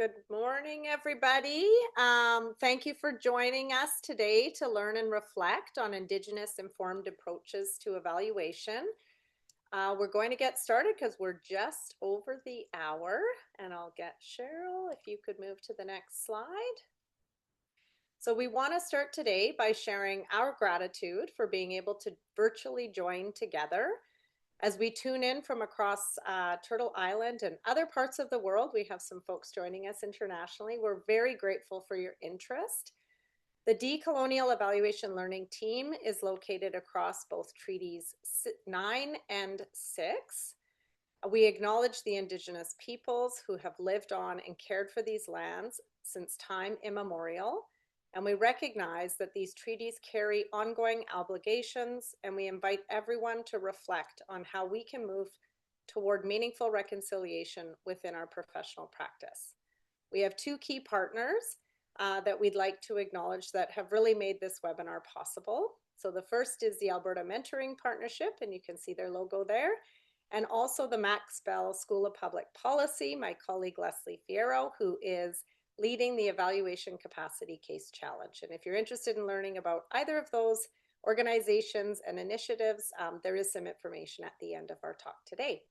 Good morning, everybody. Thank you for joining us today to learn and reflect on Indigenous-informed approaches to evaluation. We're going to get started because we're just over the hour, and I'll get Cheryl, if you could move to the next slide. So we want to start today by sharing our gratitude for being able to virtually join together. As we tune in from across Turtle Island and other parts of the world, we have some folks joining us internationally. We're very grateful for your interest. The Decolonial Evaluation Learning Team is located across both Treaties 9 and 6. We acknowledge the Indigenous peoples who have lived on and cared for these lands since time immemorial. And we recognize that these treaties carry ongoing obligations, and we invite everyone to reflect on how we can move toward meaningful reconciliation within our professional practice. We have two key partners that we'd like to acknowledge that have really made this webinar possible. So the first is the Alberta Mentoring Partnership, and you can see their logo there. And also the Max Bell School of Public Policy, my colleague Leslie Fierro, who is leading the Evaluation Capacity Case Challenge. And if you're interested in learning about either of those organizations and initiatives, there is some information at the end of our talk today.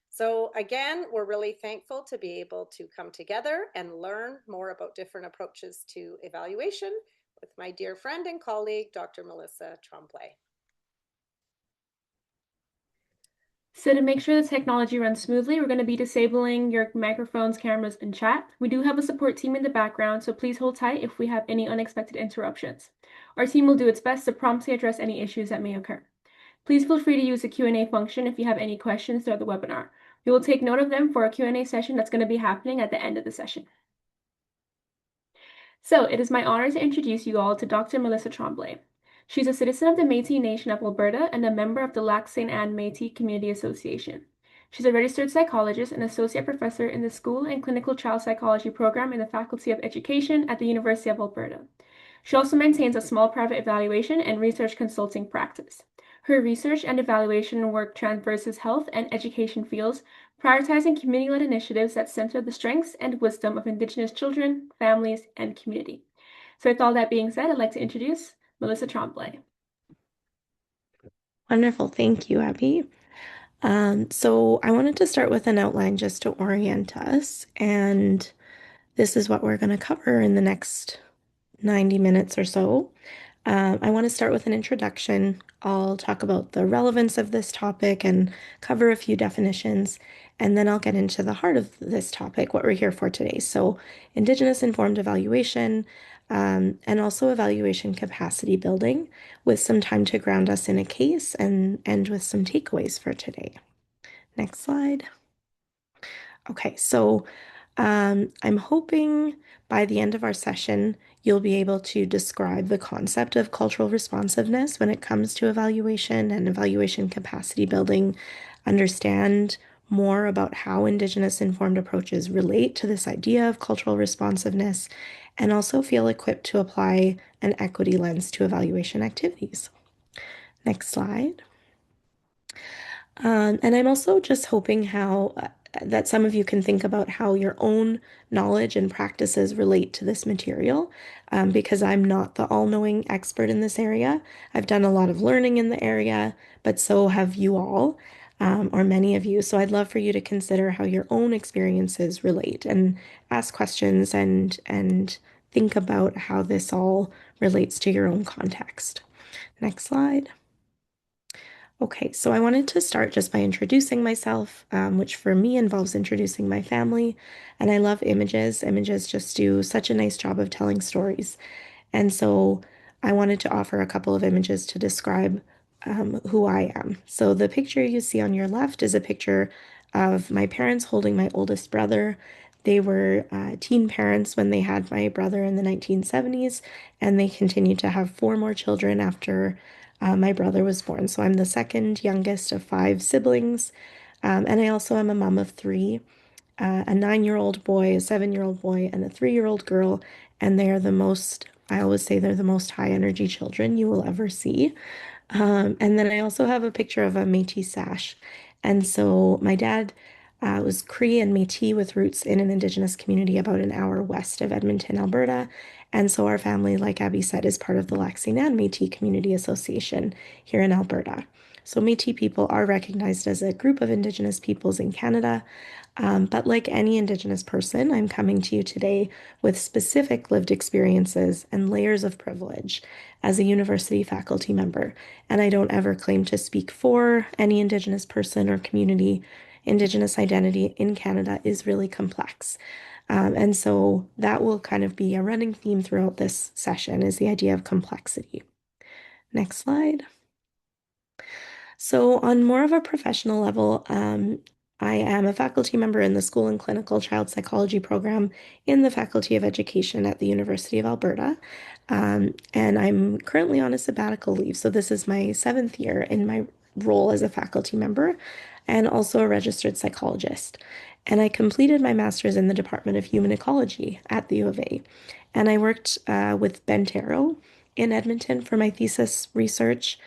So again, we're really thankful to be able to come together and learn more about different approaches to evaluation with my dear friend and colleague, Dr. Melissa Tremblay. So to make sure the technology runs smoothly, we're going to be disabling your microphones, cameras, and chat. We do have a support team in the background, so please hold tight if we have any unexpected interruptions. Our team will do its best to promptly address any issues that may occur. Please feel free to use the Q&A function if you have any questions throughout the webinar. We will take note of them for a Q&A session that's going to be happening at the end of the session. So it is my honor to introduce you all to Dr. Melissa Tremblay. She's a citizen of the Métis Nation of Alberta and a member of the Lac St. Anne Métis Community Association. She's a registered psychologist and associate professor in the School and Clinical Child Psychology program in the Faculty of Education at the University of Alberta. She also maintains a small private evaluation and research consulting practice. Her research and evaluation work traverses health and education fields, prioritizing community-led initiatives that center the strengths and wisdom of Indigenous children, families, and community. So with all that being said, I'd like to introduce Melissa Tremblay. Wonderful. Thank you, Abby. So I wanted to start with an outline just to orient us, and this is what we're going to cover in the next 90 minutes or so. I want to start with an introduction. I'll talk about the relevance of this topic and cover a few definitions, and then I'll get into the heart of this topic, what we're here for today. So Indigenous-informed evaluation, and also evaluation capacity building with some time to ground us in a case and end with some takeaways for today. Next slide. Okay, so I'm hoping by the end of our session, you'll be able to describe the concept of cultural responsiveness when it comes to evaluation and evaluation capacity building, understand more about how Indigenous-informed approaches relate to this idea of cultural responsiveness, and also feel equipped to apply an equity lens to evaluation activities. Next slide. And I'm also just hoping that some of you can think about how your own knowledge and practices relate to this material, because I'm not the all-knowing expert in this area. I've done a lot of learning in the area, but so have you all, or many of you. So I'd love for you to consider how your own experiences relate and ask questions and think about how this all relates to your own context. Next slide. Okay, so I wanted to start just by introducing myself, which for me involves introducing my family. And I love images. Images just do such a nice job of telling stories. And so I wanted to offer a couple of images to describe who I am. So the picture you see on your left is a picture of my parents holding my oldest brother. They were teen parents when they had my brother in the 1970s, and they continued to have four more children after my brother was born. So I'm the second youngest of five siblings, and I also am a mom of three, a 9-year-old boy, a 7-year-old boy, and a 3-year-old girl, and they are the most, I always say they're the most high energy children you will ever see. And then I also have a picture of a Métis sash. And so my dad was Cree and Métis with roots in an Indigenous community about an hour west of Edmonton, Alberta. And so our family, like Abby said, is part of the Lac St. Anne Métis Community Association here in Alberta. So Métis people are recognized as a group of Indigenous peoples in Canada. But like any Indigenous person, I'm coming to you today with specific lived experiences and layers of privilege as a university faculty member. And I don't ever claim to speak for any Indigenous person or community. Indigenous identity in Canada is really complex. And so that will kind of be a running theme throughout this session is the idea of complexity. Next slide. So, on more of a professional level, I am a faculty member in the School and Clinical Child Psychology program in the Faculty of Education at the University of Alberta. And I'm currently on a sabbatical leave. So, this is my 7th year in my role as a faculty member and also a registered psychologist. And I completed my master's in the Department of Human Ecology at the U of A. And I worked with Bentero in Edmonton for my thesis research.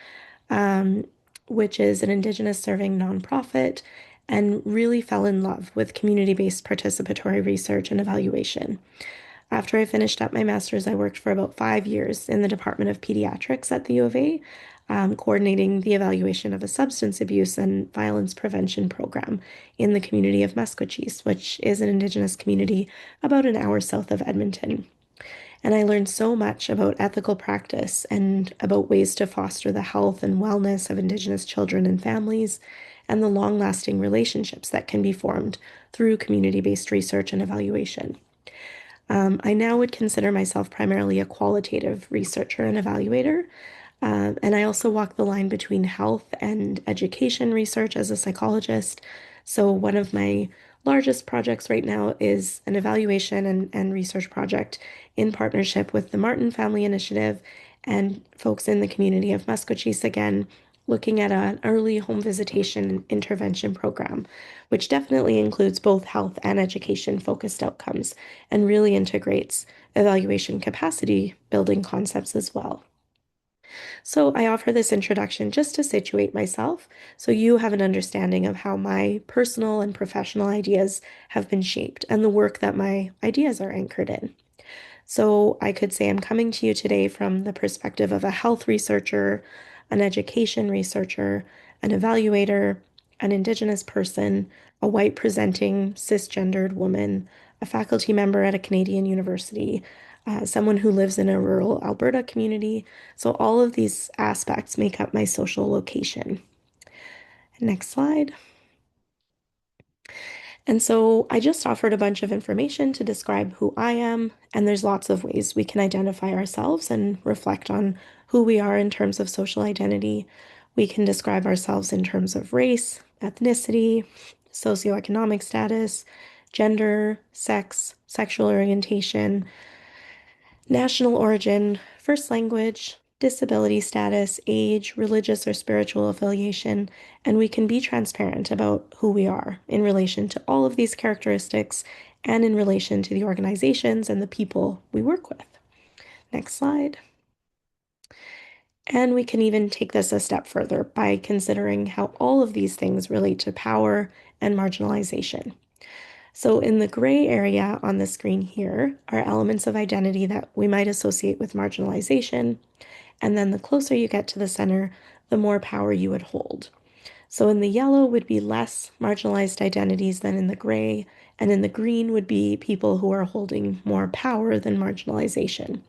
Um, which is an Indigenous serving nonprofit, and really fell in love with community-based participatory research and evaluation. After I finished up my master's, I worked for about 5 years in the Department of Pediatrics at the U of A, coordinating the evaluation of a substance abuse and violence prevention program in the community of Maskwacis, which is an Indigenous community about an hour south of Edmonton. And I learned so much about ethical practice and about ways to foster the health and wellness of Indigenous children and families, and the long-lasting relationships that can be formed through community-based research and evaluation. I now would consider myself primarily a qualitative researcher and evaluator. And I also walk the line between health and education research as a psychologist. So, one of my largest projects right now is an evaluation and research project in partnership with the Martin Family Initiative and folks in the community of Maskwacis again, looking at an early home visitation and intervention program, which definitely includes both health and education focused outcomes and really integrates evaluation capacity building concepts as well. So I offer this introduction just to situate myself so you have an understanding of how my personal and professional ideas have been shaped and the work that my ideas are anchored in. So I could say I'm coming to you today from the perspective of a health researcher, an education researcher, an evaluator, an Indigenous person, a white presenting cisgendered woman, a faculty member at a Canadian university, someone who lives in a rural Alberta community. So all of these aspects make up my social location. Next slide. And so I just offered a bunch of information to describe who I am, and there's lots of ways we can identify ourselves and reflect on who we are in terms of social identity. We can describe ourselves in terms of race, ethnicity, socioeconomic status, gender, sex, sexual orientation, national origin, first language, disability status, age, religious or spiritual affiliation, and we can be transparent about who we are in relation to all of these characteristics and in relation to the organizations and the people we work with. Next slide. And we can even take this a step further by considering how all of these things relate to power and marginalization. So in the gray area on the screen here are elements of identity that we might associate with marginalization. And then the closer you get to the center, the more power you would hold. So in the yellow would be less marginalized identities than in the gray, and in the green would be people who are holding more power than marginalization.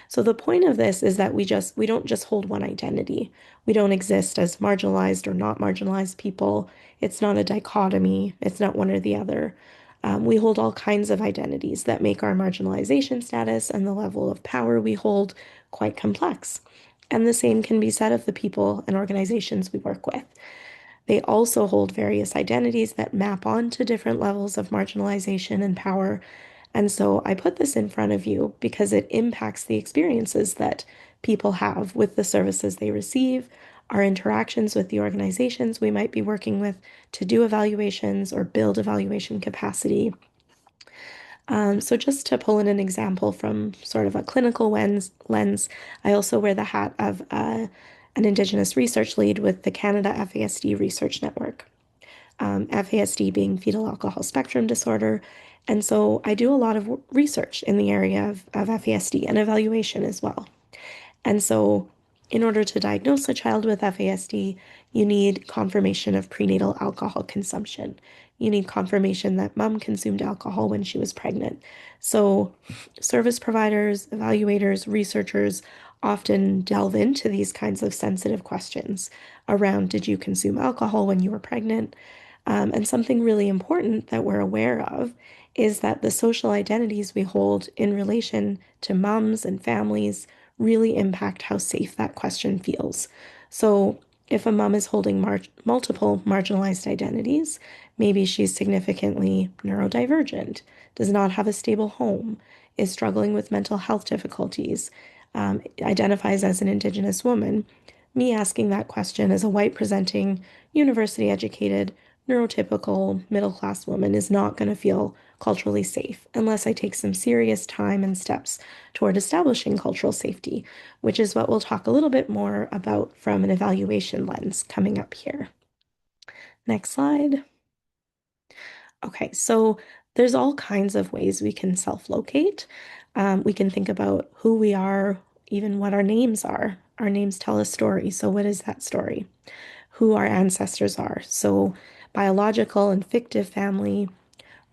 So the point of this is that we don't just hold one identity. We don't exist as marginalized or not marginalized people. It's not a dichotomy. It's not one or the other. We hold all kinds of identities that make our marginalization status and the level of power we hold quite complex. And the same can be said of the people and organizations we work with. They also hold various identities that map onto different levels of marginalization and power. And so I put this in front of you because it impacts the experiences that people have with the services they receive, our interactions with the organizations we might be working with to do evaluations or build evaluation capacity. So just to pull in an example from sort of a clinical lens, I also wear the hat of an Indigenous research lead with the Canada FASD Research Network. FASD being fetal alcohol spectrum disorder. And so I do a lot of research in the area of FASD and evaluation as well. And so, in order to diagnose a child with FASD, you need confirmation of prenatal alcohol consumption. You need confirmation that mom consumed alcohol when she was pregnant. So, service providers, evaluators, researchers often delve into these kinds of sensitive questions around, did you consume alcohol when you were pregnant? And something really important that we're aware of is that the social identities we hold in relation to moms and families really impact how safe that question feels. So, if a mom is holding multiple marginalized identities, maybe she's significantly neurodivergent, does not have a stable home, is struggling with mental health difficulties, identifies as an Indigenous woman, me asking that question as a white presenting, university educated, neurotypical middle class woman is not going to feel culturally safe unless I take some serious time and steps toward establishing cultural safety, which is what we'll talk a little bit more about from an evaluation lens coming up here. Next slide. Okay, so there's all kinds of ways we can self-locate. We can think about who we are, even what our names are. Our names tell a story. So what is that story? Who our ancestors are. So biological and fictive family,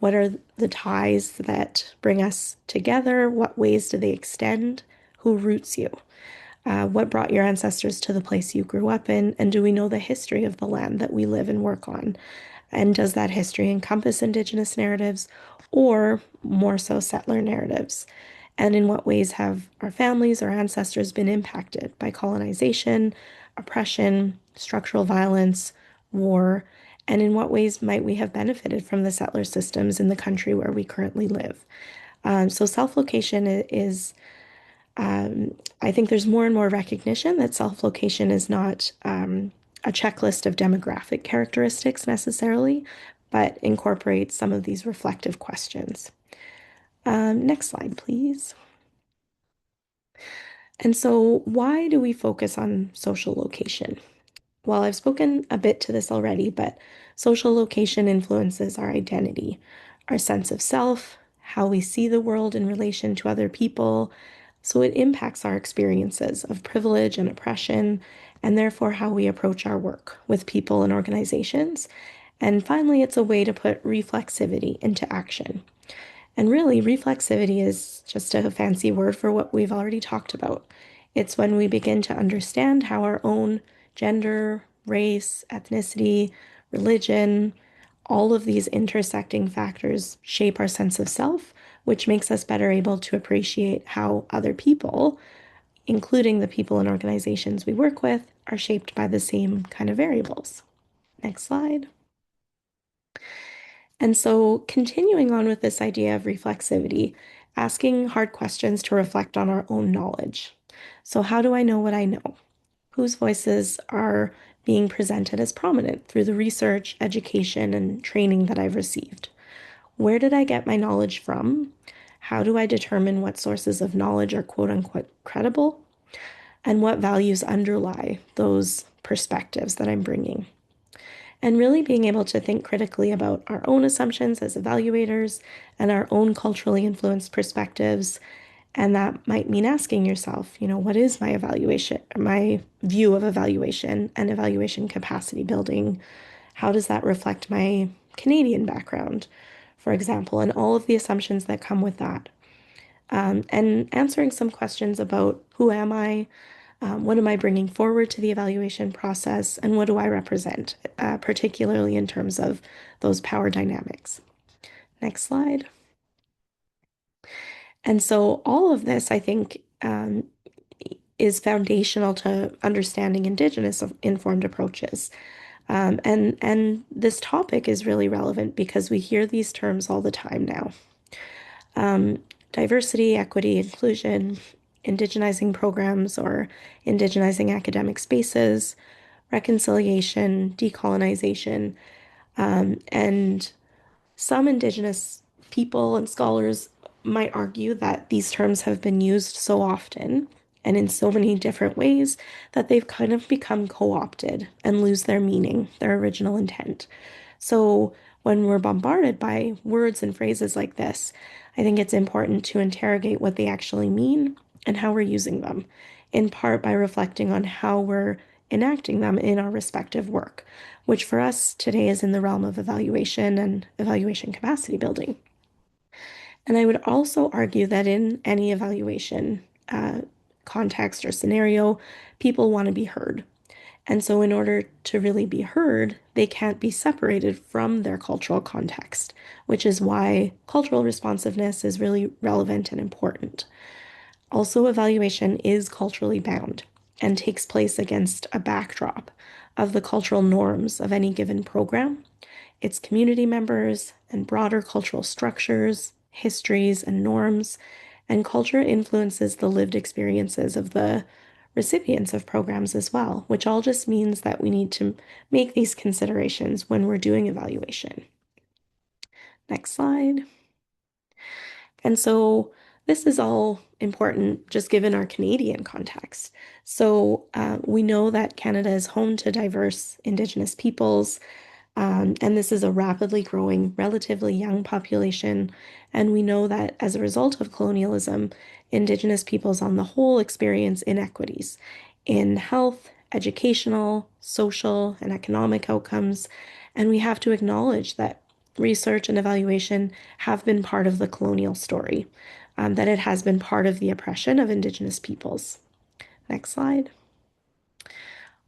what are the ties that bring us together? What ways do they extend? Who roots you? What brought your ancestors to the place you grew up in? And do we know the history of the land that we live and work on? And does that history encompass Indigenous narratives or more so settler narratives? And in what ways have our families or ancestors been impacted by colonization, oppression, structural violence, war? And in what ways might we have benefited from the settler systems in the country where we currently live? So self-location is I think there's more and more recognition that self-location is not a checklist of demographic characteristics necessarily, but incorporates some of these reflective questions. Next slide, please. And so, why do we focus on social location? Well, I've spoken a bit to this already, but social location influences our identity, our sense of self, how we see the world in relation to other people. So it impacts our experiences of privilege and oppression, and therefore how we approach our work with people and organizations. And finally, it's a way to put reflexivity into action. And really, reflexivity is just a fancy word for what we've already talked about. It's when we begin to understand how our own gender, race, ethnicity, religion, all of these intersecting factors shape our sense of self, which makes us better able to appreciate how other people, including the people and organizations we work with, are shaped by the same kind of variables. Next slide. And so, continuing on with this idea of reflexivity, asking hard questions to reflect on our own knowledge. So, how do I know what I know? Whose voices are being presented as prominent through the research, education, and training that I've received? Where did I get my knowledge from? How do I determine what sources of knowledge are quote unquote credible? And what values underlie those perspectives that I'm bringing? And really being able to think critically about our own assumptions as evaluators and our own culturally influenced perspectives. And that might mean asking yourself, what is my evaluation, my view of evaluation and evaluation capacity building? How does that reflect my Canadian background, for example, and all of the assumptions that come with that? And answering some questions about who am I? What am I bringing forward to the evaluation process, and what do I represent, particularly in terms of those power dynamics? Next slide. And so all of this, I think, is foundational to understanding Indigenous-informed approaches. And this topic is really relevant because we hear these terms all the time now. Diversity, equity, inclusion, indigenizing programs or indigenizing academic spaces, reconciliation, decolonization, and some Indigenous people and scholars might argue that these terms have been used so often and in so many different ways that they've kind of become co-opted and lose their meaning, their original intent. So when we're bombarded by words and phrases like this, I think it's important to interrogate what they actually mean and how we're using them, in part by reflecting on how we're enacting them in our respective work, which for us today is in the realm of evaluation and evaluation capacity building. And I would also argue that in any evaluation context or scenario, people want to be heard. And so, in order to really be heard, they can't be separated from their cultural context, which is why cultural responsiveness is really relevant and important. Also, evaluation is culturally bound and takes place against a backdrop of the cultural norms of any given program, its community members, and broader cultural structures, histories, and norms. And culture influences the lived experiences of the recipients of programs as well, which all just means that we need to make these considerations when we're doing evaluation. Next slide. And so this is all important just given our Canadian context. So we know that Canada is home to diverse Indigenous peoples, and this is a rapidly growing, relatively young population. And we know that as a result of colonialism, Indigenous peoples on the whole experience inequities in health, educational, social, and economic outcomes. And we have to acknowledge that research and evaluation have been part of the colonial story, that it has been part of the oppression of Indigenous peoples. Next slide.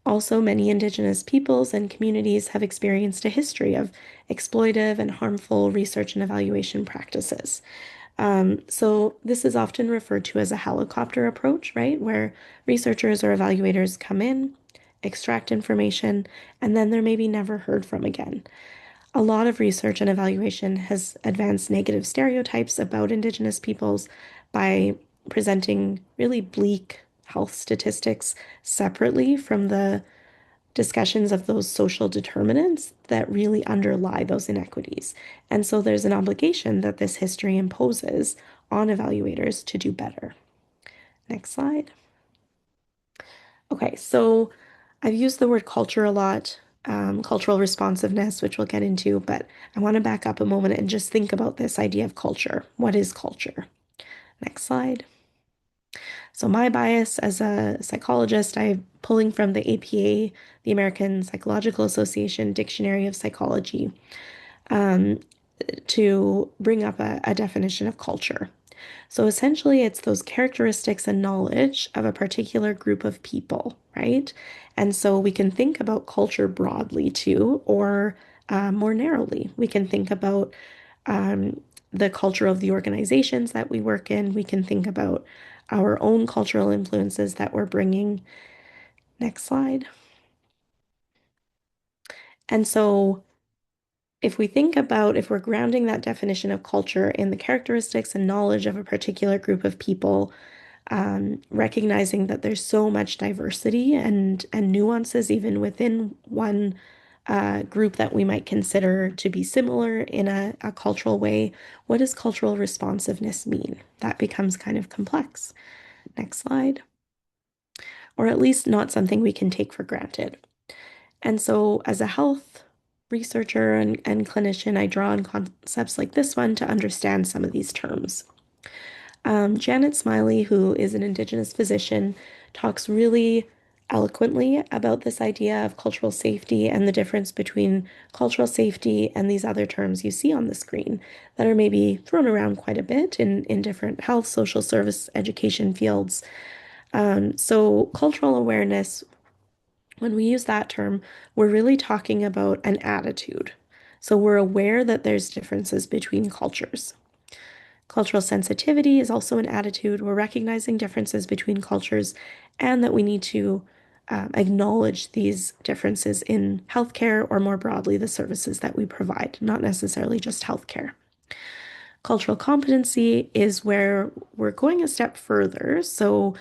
Also, many Indigenous peoples and communities have experienced a history of exploitive and harmful research and evaluation practices. So this is often referred to as a helicopter approach, right? Where researchers or evaluators come in, extract information, and then they're maybe never heard from again. A lot of research and evaluation has advanced negative stereotypes about Indigenous peoples by presenting really bleak health statistics separately from the discussions of those social determinants that really underlie those inequities. And so there's an obligation that this history imposes on evaluators to do better. Next slide. Okay, so I've used the word culture a lot, cultural responsiveness, which we'll get into, but I want to back up a moment and just think about this idea of culture. What is culture? Next slide. So my bias as a psychologist, I'm pulling from the APA, the American Psychological Association Dictionary of Psychology, um, to bring up a definition of culture. So essentially, it's those characteristics and knowledge of a particular group of people, right? And so we can think about culture broadly too, or more narrowly. We can think about the culture of the organizations that we work in. We can think about our own cultural influences that we're bringing. Next slide. And so if we think about if we're grounding that definition of culture in the characteristics and knowledge of a particular group of people, recognizing that there's so much diversity and nuances even within one group that we might consider to be similar in a cultural way, what does cultural responsiveness mean? That becomes kind of complex. Next slide. Or at least not something we can take for granted. And so, as a health researcher and clinician, I draw on concepts like this one to understand some of these terms. Janet Smiley, who is an Indigenous physician, talks really eloquently about this idea of cultural safety and the difference between cultural safety and these other terms you see on the screen that are maybe thrown around quite a bit in different health, social service, education fields. So, cultural awareness, when we use that term, we're really talking about an attitude. So, we're aware that there's differences between cultures. Cultural sensitivity is also an attitude. We're recognizing differences between cultures and that we need to acknowledge these differences in healthcare or more broadly the services that we provide, not necessarily just healthcare. Cultural competency is where we're going a step further. So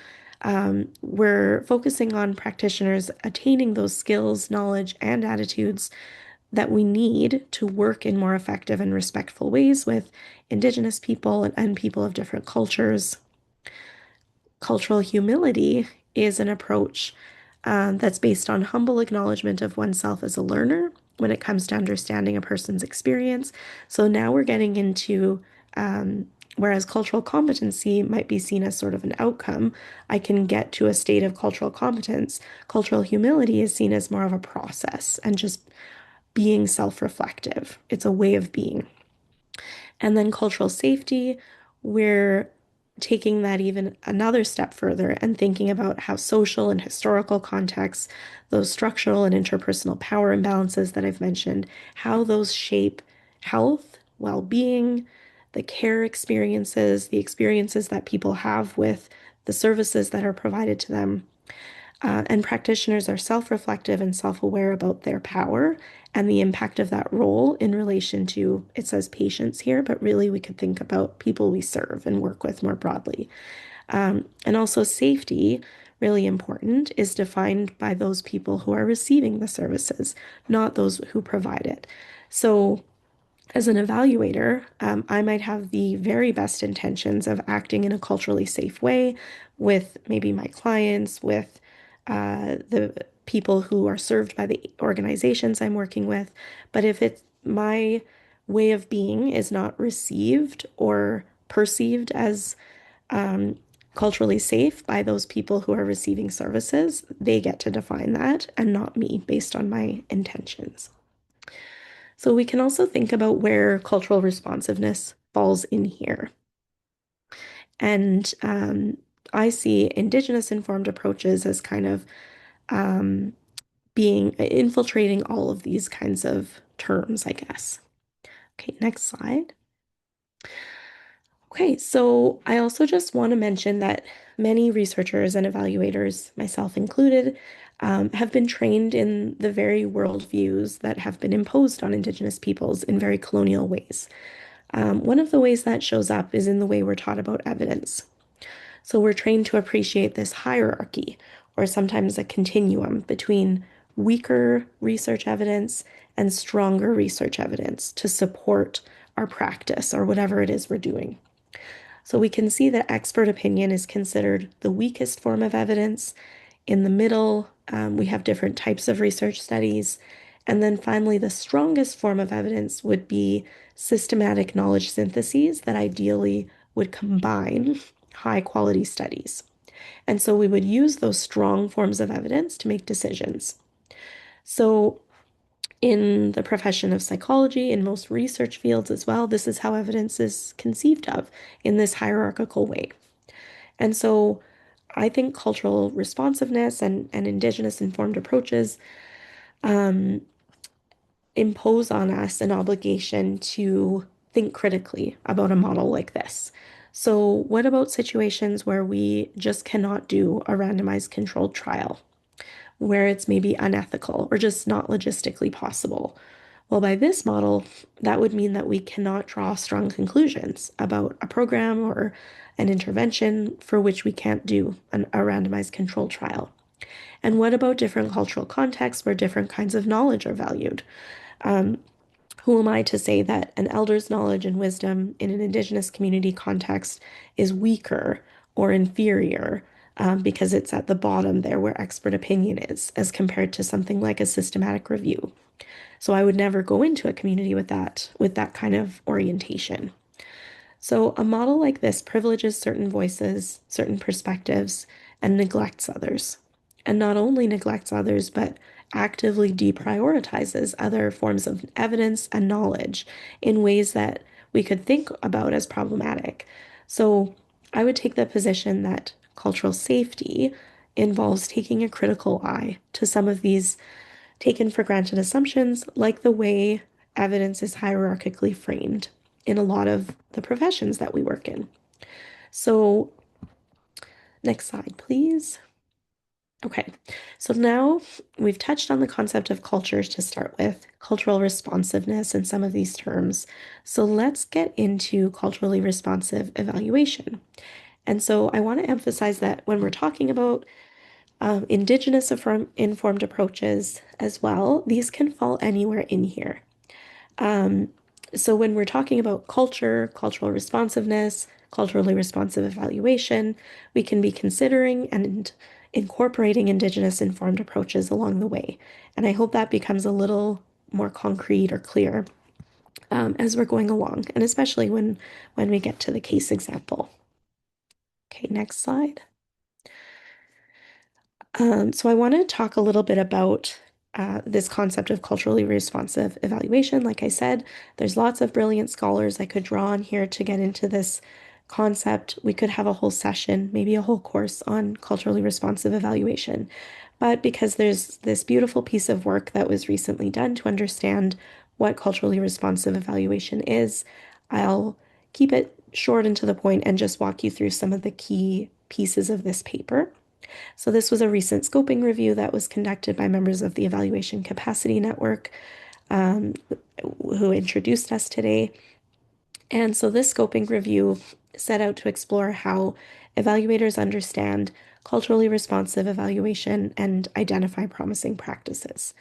we're focusing on practitioners attaining those skills, knowledge, and attitudes that we need to work in more effective and respectful ways with Indigenous people and people of different cultures. Cultural humility is an approach that's based on humble acknowledgement of oneself as a learner when it comes to understanding a person's experience. So now we're getting into, whereas cultural competency might be seen as sort of an outcome, I can get to a state of cultural competence. Cultural humility is seen as more of a process and just being self-reflective. It's a way of being. And then cultural safety, we're taking that even another step further and thinking about how social and historical contexts, those structural and interpersonal power imbalances that I've mentioned, how those shape health, well-being, the care experiences, the experiences that people have with the services that are provided to them. And practitioners are self-reflective and self-aware about their power and the impact of that role in relation to, it says patients here, but really we could think about people we serve and work with more broadly. And also safety, really important, is defined by those people who are receiving the services, not those who provide it. So as an evaluator, I might have the very best intentions of acting in a culturally safe way with maybe my clients, with the people who are served by the organizations I'm working with. But if it's my way of being is not received or perceived as culturally safe by those people who are receiving services, they get to define that and not me based on my intentions. So we can also think about where cultural responsiveness falls in here. And I see Indigenous-informed approaches as kind of being infiltrating all of these kinds of terms, I guess. Okay, next slide. Okay, so I also just want to mention that many researchers and evaluators, myself included, have been trained in the very worldviews that have been imposed on Indigenous peoples in very colonial ways. One of the ways that shows up is in the way we're taught about evidence. So we're trained to appreciate this hierarchy, or sometimes a continuum between weaker research evidence and stronger research evidence to support our practice or whatever it is we're doing. So we can see that expert opinion is considered the weakest form of evidence. In the middle, we have different types of research studies. And then finally, the strongest form of evidence would be systematic knowledge syntheses that ideally would combine high quality studies. And so we would use those strong forms of evidence to make decisions. So in the profession of psychology, in most research fields as well, this is how evidence is conceived of in this hierarchical way. And so I think cultural responsiveness and Indigenous-informed approaches impose on us an obligation to think critically about a model like this. So what about situations where we just cannot do a randomized controlled trial, where it's maybe unethical or just not logistically possible? Well, by this model, that would mean that we cannot draw strong conclusions about a program or an intervention for which we can't do a randomized controlled trial. And what about different cultural contexts where different kinds of knowledge are valued? Who am I to say that an elder's knowledge and wisdom in an Indigenous community context is weaker or inferior because it's at the bottom there where expert opinion is, as compared to something like a systematic review? So I would never go into a community with that kind of orientation. So a model like this privileges certain voices, certain perspectives, and neglects others. And not only neglects others, but actively deprioritizes other forms of evidence and knowledge in ways that we could think about as problematic. So I would take the position that cultural safety involves taking a critical eye to some of these taken for granted assumptions, like the way evidence is hierarchically framed in a lot of the professions that we work in. So, next slide, please. Okay, so now we've touched on the concept of cultures to start with, cultural responsiveness and some of these terms. So let's get into culturally responsive evaluation. And so I want to emphasize that when we're talking about Indigenous-informed approaches as well, these can fall anywhere in here. So when we're talking about culture, cultural responsiveness, culturally responsive evaluation, we can be considering and incorporating Indigenous-informed approaches along the way. And I hope that becomes a little more concrete or clear as we're going along, and especially when we get to the case example. Okay, next slide. So I want to talk a little bit about this concept of culturally responsive evaluation. Like I said, there's lots of brilliant scholars I could draw on here to get into this concept. We could have a whole session, maybe a whole course on culturally responsive evaluation. But because there's this beautiful piece of work that was recently done to understand what culturally responsive evaluation is, I'll keep it short and to the point and just walk you through some of the key pieces of this paper. So this was a recent scoping review that was conducted by members of the Evaluation Capacity Network, um, who introduced us today. And so this scoping review set out to explore how evaluators understand culturally responsive evaluation and identify promising practices.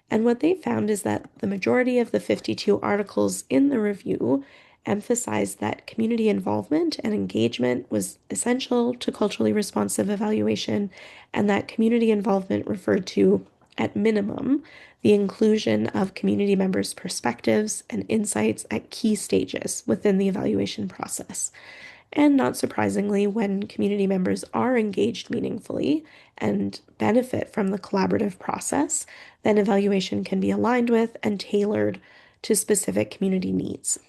And what they found is that the majority of the 52 articles in the review emphasized that community involvement and engagement was essential to culturally responsive evaluation, and that community involvement referred to, at minimum, the inclusion of community members' perspectives and insights at key stages within the evaluation process. And not surprisingly, when community members are engaged meaningfully and benefit from the collaborative process, then evaluation can be aligned with and tailored to specific community needs.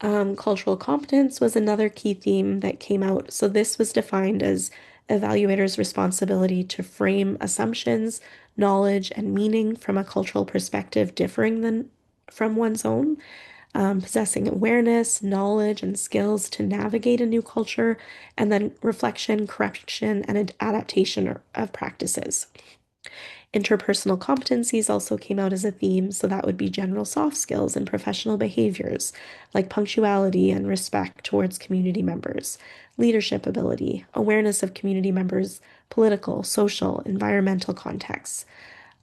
Cultural competence was another key theme that came out. So this was defined as evaluators' responsibility to frame assumptions, knowledge, and meaning from a cultural perspective differing than from one's own, possessing awareness, knowledge, and skills to navigate a new culture, and then reflection, correction, and adaptation of practices. Interpersonal competencies also came out as a theme, so that would be general soft skills and professional behaviors like punctuality and respect towards community members, leadership ability, awareness of community members' political, social, environmental contexts.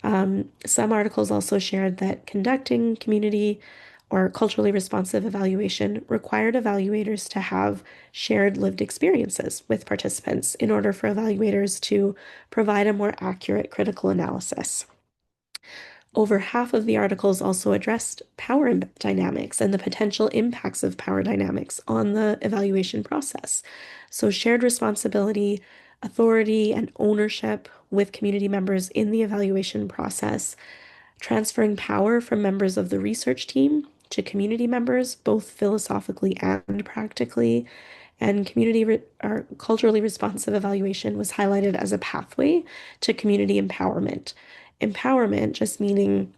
Some articles also shared that conducting community or culturally responsive evaluation required evaluators to have shared lived experiences with participants in order for evaluators to provide a more accurate critical analysis. Over half of the articles also addressed power dynamics and the potential impacts of power dynamics on the evaluation process. So, shared responsibility, authority, and ownership with community members in the evaluation process, transferring power from members of the research team to community members, both philosophically and practically. And or culturally responsive evaluation was highlighted as a pathway to community empowerment. Empowerment just meaning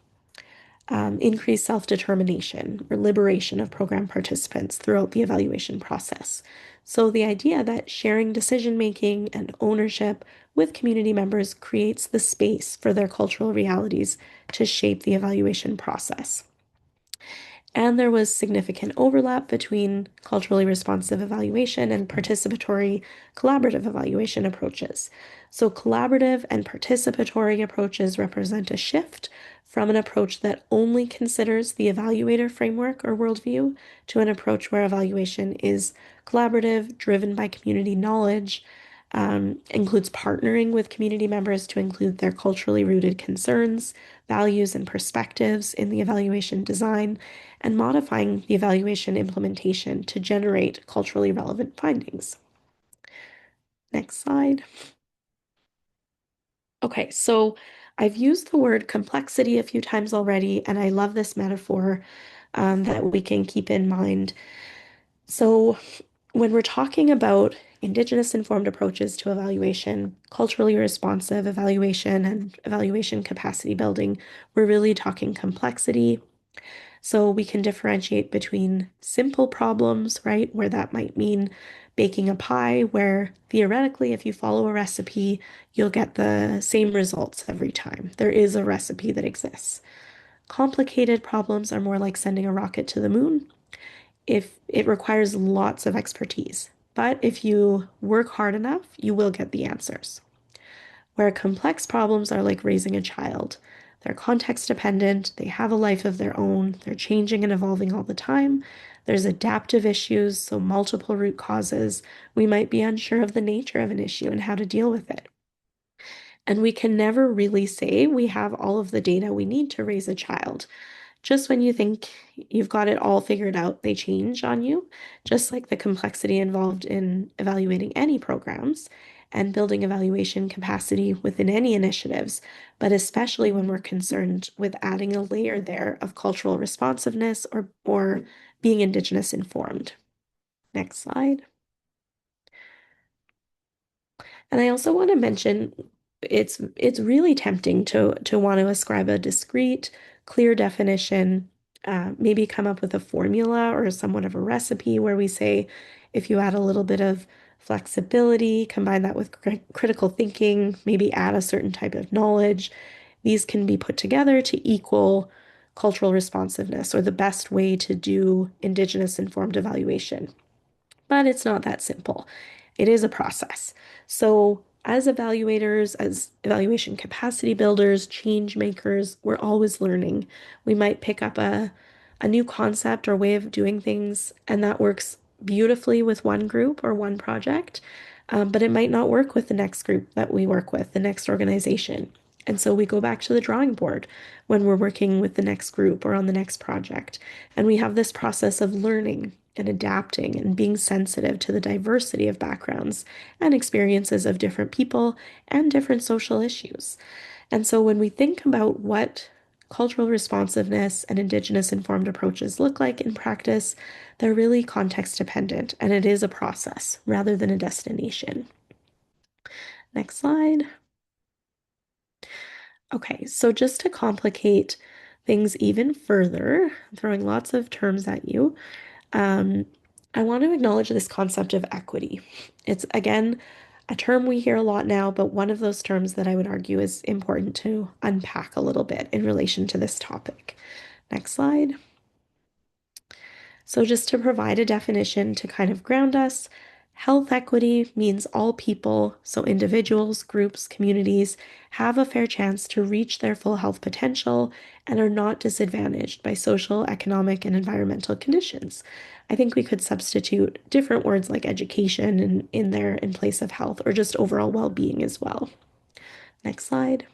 increased self-determination or liberation of program participants throughout the evaluation process. So the idea that sharing decision-making and ownership with community members creates the space for their cultural realities to shape the evaluation process. And there was significant overlap between culturally responsive evaluation and participatory collaborative evaluation approaches. So, collaborative and participatory approaches represent a shift from an approach that only considers the evaluator framework or worldview to an approach where evaluation is collaborative, driven by community knowledge, includes partnering with community members to include their culturally rooted concerns, values, and perspectives in the evaluation design, and modifying the evaluation implementation to generate culturally relevant findings. Next slide. Okay, so I've used the word complexity a few times already, and I love this metaphor that we can keep in mind. So when we're talking about Indigenous-informed approaches to evaluation, culturally responsive evaluation, and evaluation capacity building, we're really talking complexity. So we can differentiate between simple problems, right, where that might mean baking a pie, where theoretically, if you follow a recipe, you'll get the same results every time. There is a recipe that exists. Complicated problems are more like sending a rocket to the moon. If it requires lots of expertise, but if you work hard enough, you will get the answers. Where complex problems are like raising a child. They're context dependent, they have a life of their own, they're changing and evolving all the time. There's adaptive issues, so multiple root causes. We might be unsure of the nature of an issue and how to deal with it. And we can never really say we have all of the data we need to raise a child. Just when you think you've got it all figured out, they change on you, just like the complexity involved in evaluating any programs and building evaluation capacity within any initiatives, but especially when we're concerned with adding a layer there of cultural responsiveness or being Indigenous informed. Next slide. And I also want to mention it's really tempting to want to ascribe a discrete, clear definition, maybe come up with a formula or somewhat of a recipe where we say if you add a little bit of flexibility, combine that with critical thinking, maybe add a certain type of knowledge, these can be put together to equal cultural responsiveness or the best way to do Indigenous informed evaluation. But it's not that simple. It is a process. So, as evaluators, as evaluation capacity builders, change makers, we're always learning. We might pick up a new concept or way of doing things, and that works beautifully with one group or one project, but it might not work with the next group that we work with, the next organization. And so we go back to the drawing board when we're working with the next group or on the next project. And we have this process of learning and adapting and being sensitive to the diversity of backgrounds and experiences of different people and different social issues. And so when we think about what cultural responsiveness and Indigenous informed approaches look like in practice, they're really context dependent and it is a process rather than a destination. Next slide. Okay, so just to complicate things even further, I'm throwing lots of terms at you. Um, I want to acknowledge this concept of equity. It's again a term we hear a lot now, but one of those terms that I would argue is important to unpack a little bit in relation to this topic. Next slide. So, just to provide a definition to kind of ground us, health equity means all people, so individuals, groups, communities, have a fair chance to reach their full health potential and are not disadvantaged by social, economic, and environmental conditions. I think we could substitute different words like education in there in place of health or just overall well-being as well. Next slide.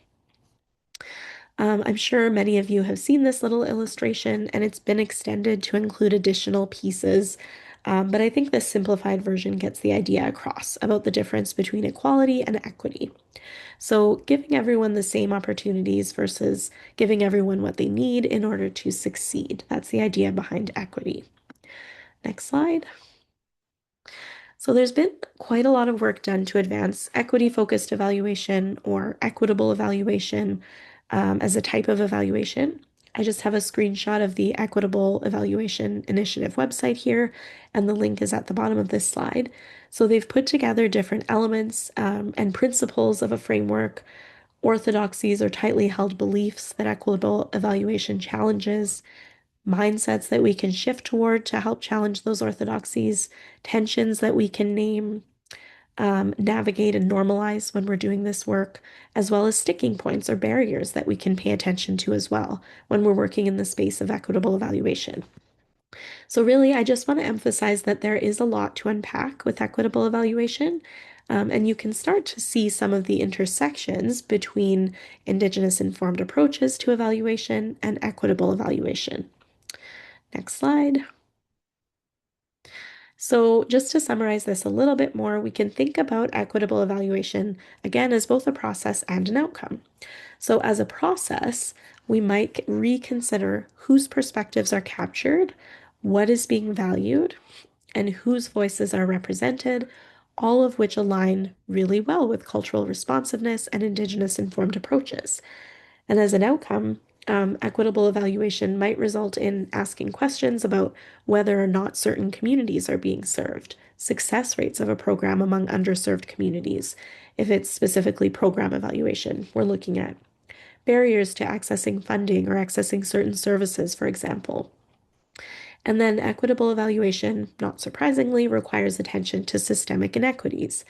I'm sure many of you have seen this little illustration and it's been extended to include additional pieces. But I think this simplified version gets the idea across about the difference between equality and equity. So, giving everyone the same opportunities versus giving everyone what they need in order to succeed. That's the idea behind equity. Next slide. So there's been quite a lot of work done to advance equity-focused evaluation or equitable evaluation as a type of evaluation. I just have a screenshot of the Equitable Evaluation Initiative website here, and the link is at the bottom of this slide. So they've put together different elements and principles of a framework, orthodoxies or tightly held beliefs that equitable evaluation challenges, mindsets that we can shift toward to help challenge those orthodoxies, tensions that we can name, navigate, and normalize when we're doing this work, as well as sticking points or barriers that we can pay attention to as well when we're working in the space of equitable evaluation. So, really, I just want to emphasize that there is a lot to unpack with equitable evaluation. And you can start to see some of the intersections between Indigenous informed approaches to evaluation and equitable evaluation. Next slide. So, just to summarize this a little bit more, we can think about equitable evaluation again as both a process and an outcome. So, as a process, we might reconsider whose perspectives are captured, what is being valued, and whose voices are represented, all of which align really well with cultural responsiveness and Indigenous informed approaches. And as an outcome, equitable evaluation might result in asking questions about whether or not certain communities are being served, success rates of a program among underserved communities. If it's specifically program evaluation, we're looking at barriers to accessing funding or accessing certain services, for example. And then equitable evaluation, not surprisingly, requires attention to systemic inequities.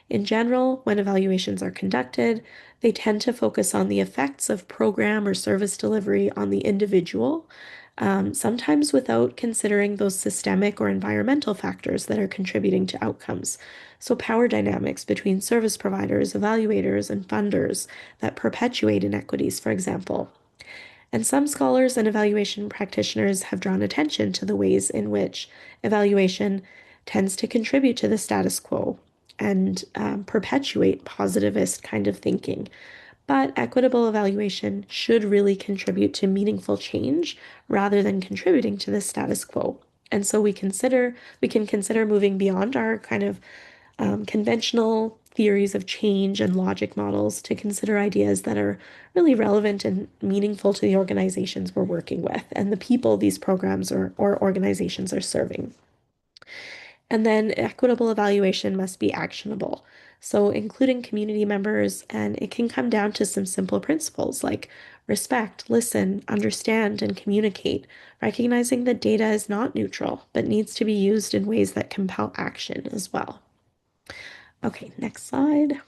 In general, when evaluations are conducted, they tend to focus on the effects of program or service delivery on the individual, sometimes without considering those systemic or environmental factors that are contributing to outcomes. So, power dynamics between service providers, evaluators, and funders that perpetuate inequities, for example. And some scholars and evaluation practitioners have drawn attention to the ways in which evaluation tends to contribute to the status quo and perpetuate positivist kind of thinking. But equitable evaluation should really contribute to meaningful change rather than contributing to the status quo. And so we can consider moving beyond our kind of conventional theories of change and logic models to consider ideas that are really relevant and meaningful to the organizations we're working with and the people these programs or organizations are serving. And then equitable evaluation must be actionable. So, including community members, and it can come down to some simple principles like respect, listen, understand, and communicate, recognizing that data is not neutral, but needs to be used in ways that compel action as well. Okay, next slide.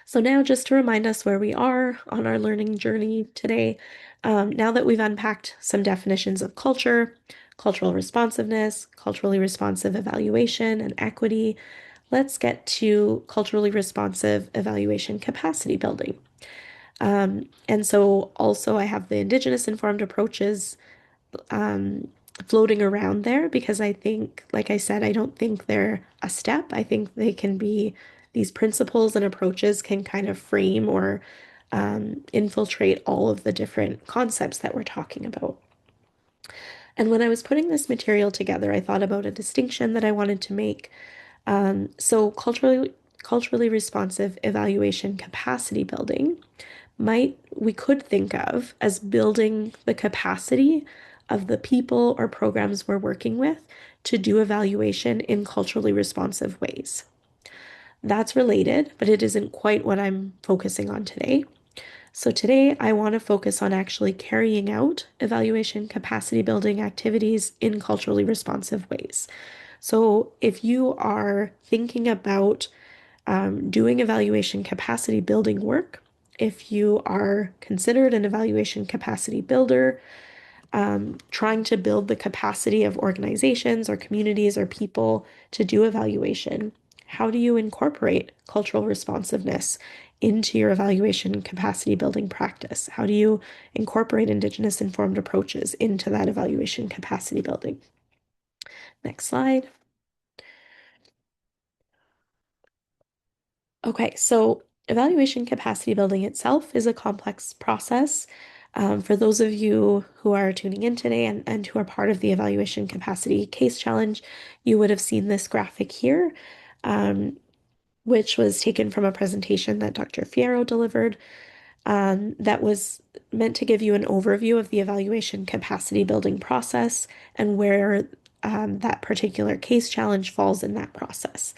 So now just to remind us where we are on our learning journey today, now that we've unpacked some definitions of culture, cultural responsiveness, culturally responsive evaluation, and equity, let's get to culturally responsive evaluation capacity building. And so also I have the Indigenous-Informed approaches floating around there because I think, like I said, I don't think they're a step. I think they can be, these principles and approaches can kind of frame or infiltrate all of the different concepts that we're talking about. And when I was putting this material together, I thought about a distinction that I wanted to make. So culturally responsive evaluation capacity building we could think of as building the capacity of the people or programs we're working with to do evaluation in culturally responsive ways. That's related, but it isn't quite what I'm focusing on today. So today I want to focus on actually carrying out evaluation capacity building activities in culturally responsive ways. So if you are thinking about doing evaluation capacity building work, if you are considered an evaluation capacity builder, trying to build the capacity of organizations or communities or people to do evaluation, how do you incorporate cultural responsiveness into your evaluation capacity building practice? How do you incorporate Indigenous informed approaches into that evaluation capacity building? Next slide. Okay, so evaluation capacity building itself is a complex process. For those of you who are tuning in today and who are part of the evaluation capacity case challenge, you would have seen this graphic here, which was taken from a presentation that Dr. Fierro delivered, that was meant to give you an overview of the evaluation capacity building process and where that particular case challenge falls in that process.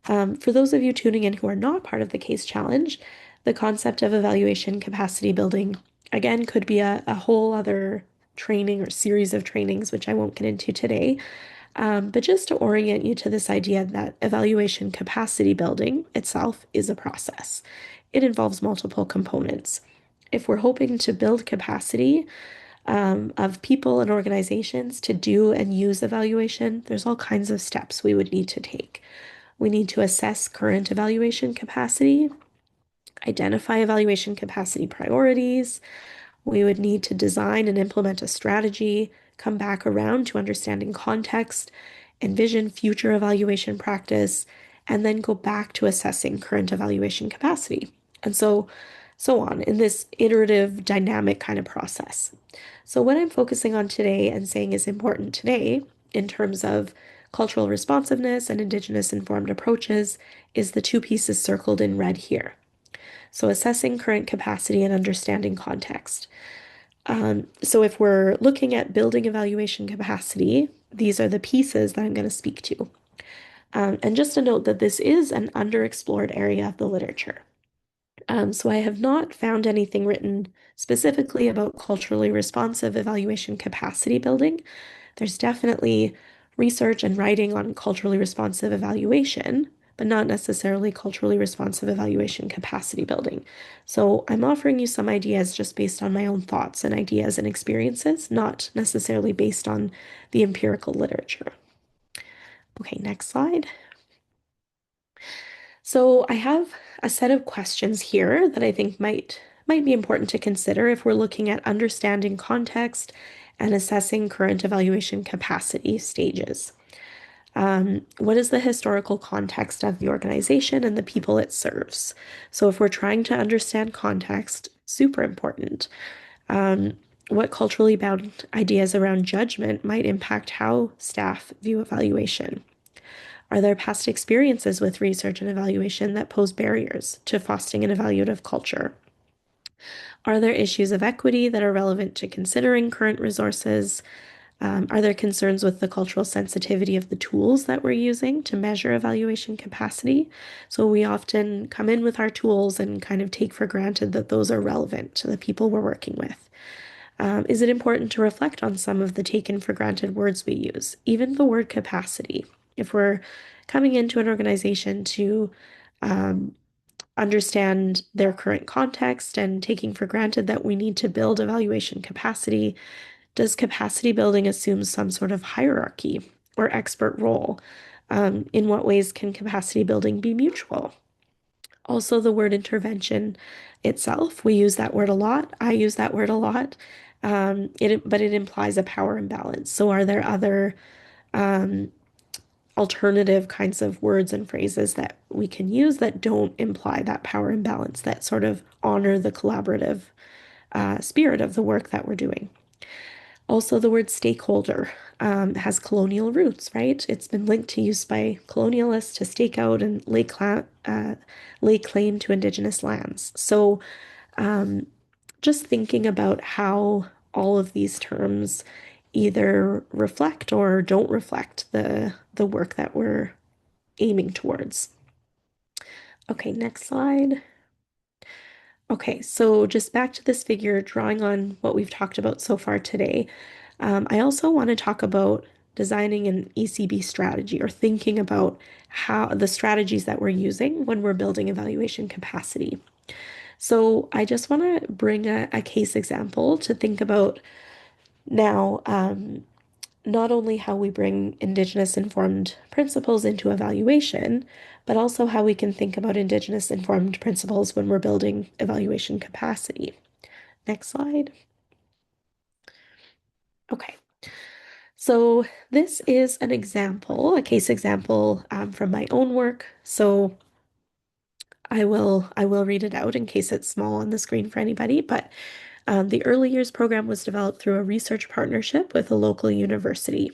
For those of you tuning in who are not part of the case challenge, the concept of evaluation capacity building, again, could be a whole other training or series of trainings, which I won't get into today. But just to orient you to this idea that evaluation capacity building itself is a process. It involves multiple components. If we're hoping to build capacity of people and organizations to do and use evaluation, there's all kinds of steps we would need to take. We need to assess current evaluation capacity, identify evaluation capacity priorities. We would need to design and implement a strategy, come back around to understanding context, envision future evaluation practice, and then go back to assessing current evaluation capacity. And so on in this iterative, dynamic kind of process. So what I'm focusing on today and saying is important today in terms of cultural responsiveness and Indigenous informed approaches is the two pieces circled in red here. So assessing current capacity and understanding context. So if we're looking at building evaluation capacity, these are the pieces that I'm going to speak to. And just a note that this is an underexplored area of the literature. So I have not found anything written specifically about culturally responsive evaluation capacity building. There's definitely research and writing on culturally responsive evaluation, but not necessarily culturally responsive evaluation capacity building. So I'm offering you some ideas just based on my own thoughts and ideas and experiences, not necessarily based on the empirical literature. Okay, next slide. So I have a set of questions here that I think might be important to consider if we're looking at understanding context and assessing current evaluation capacity stages. What is the historical context of the organization and the people it serves? So if we're trying to understand context, super important. What culturally bound ideas around judgment might impact how staff view evaluation? Are there past experiences with research and evaluation that pose barriers to fostering an evaluative culture? Are there issues of equity that are relevant to considering current resources? Are there concerns with the cultural sensitivity of the tools that we're using to measure evaluation capacity? So we often come in with our tools and kind of take for granted that those are relevant to the people we're working with. Is it important to reflect on some of the taken for granted words we use, even the word capacity? If we're coming into an organization to understand their current context and taking for granted that we need to build evaluation capacity, does capacity building assume some sort of hierarchy or expert role? In what ways can capacity building be mutual? Also, the word intervention itself, we use that word a lot. I use that word a lot, but it implies a power imbalance. So, are there other alternative kinds of words and phrases that we can use that don't imply that power imbalance, that sort of honor the collaborative spirit of the work that we're doing? Also, the word stakeholder has colonial roots, right? It's been linked to use by colonialists to stake out and lay claim to Indigenous lands. So, just thinking about how all of these terms either reflect or don't reflect the work that we're aiming towards. Okay, next slide. Okay, so just back to this figure, drawing on what we've talked about so far today. I also want to talk about designing an ECB strategy or thinking about how the strategies that we're using when we're building evaluation capacity. So I just want to bring a case example to think about now, not only how we bring Indigenous-informed principles into evaluation, but also how we can think about Indigenous-informed principles when we're building evaluation capacity. Next slide. Okay. So this is an example, a case example from my own work. So I will read it out in case it's small on the screen for anybody, but the early years program was developed through a research partnership with a local university.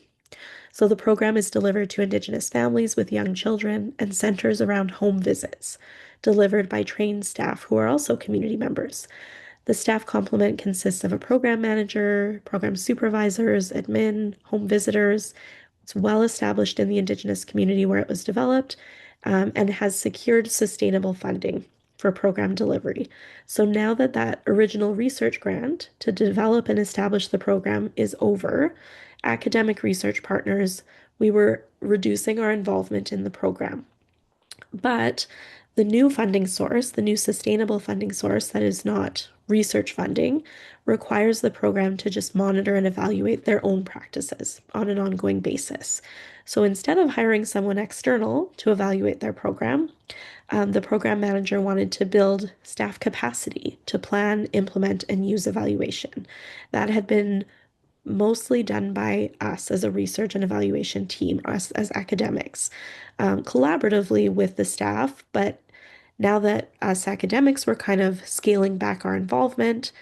So the program is delivered to Indigenous families with young children and centers around home visits, delivered by trained staff who are also community members. The staff complement consists of a program manager, program supervisors, admin, home visitors. It's well established in the Indigenous community where it was developed, and has secured sustainable funding for program delivery. So now that that original research grant to develop and establish the program is over, academic research partners, we were reducing our involvement in the program. But the new funding source, the new sustainable funding source that is not research funding, requires the program to just monitor and evaluate their own practices on an ongoing basis. So instead of hiring someone external to evaluate their program, the program manager wanted to build staff capacity to plan, implement, and use evaluation. That had been mostly done by us as a research and evaluation team, us as academics, collaboratively with the staff. But now that us academics were kind of scaling back our involvement,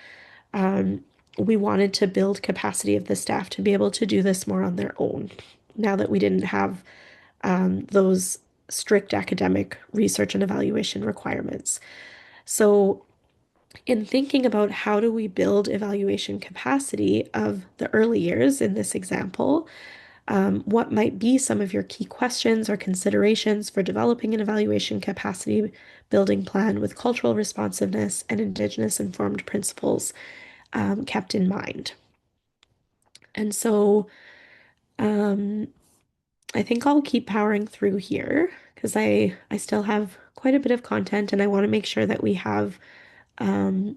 we wanted to build capacity of the staff to be able to do this more on their own. Now that we didn't have those strict academic research and evaluation requirements. So in thinking about how do we build evaluation capacity of the early years in this example, what might be some of your key questions or considerations for developing an evaluation capacity building plan with cultural responsiveness and Indigenous-informed principles kept in mind? And so I think I'll keep powering through here because I still have quite a bit of content and I want to make sure that we have um,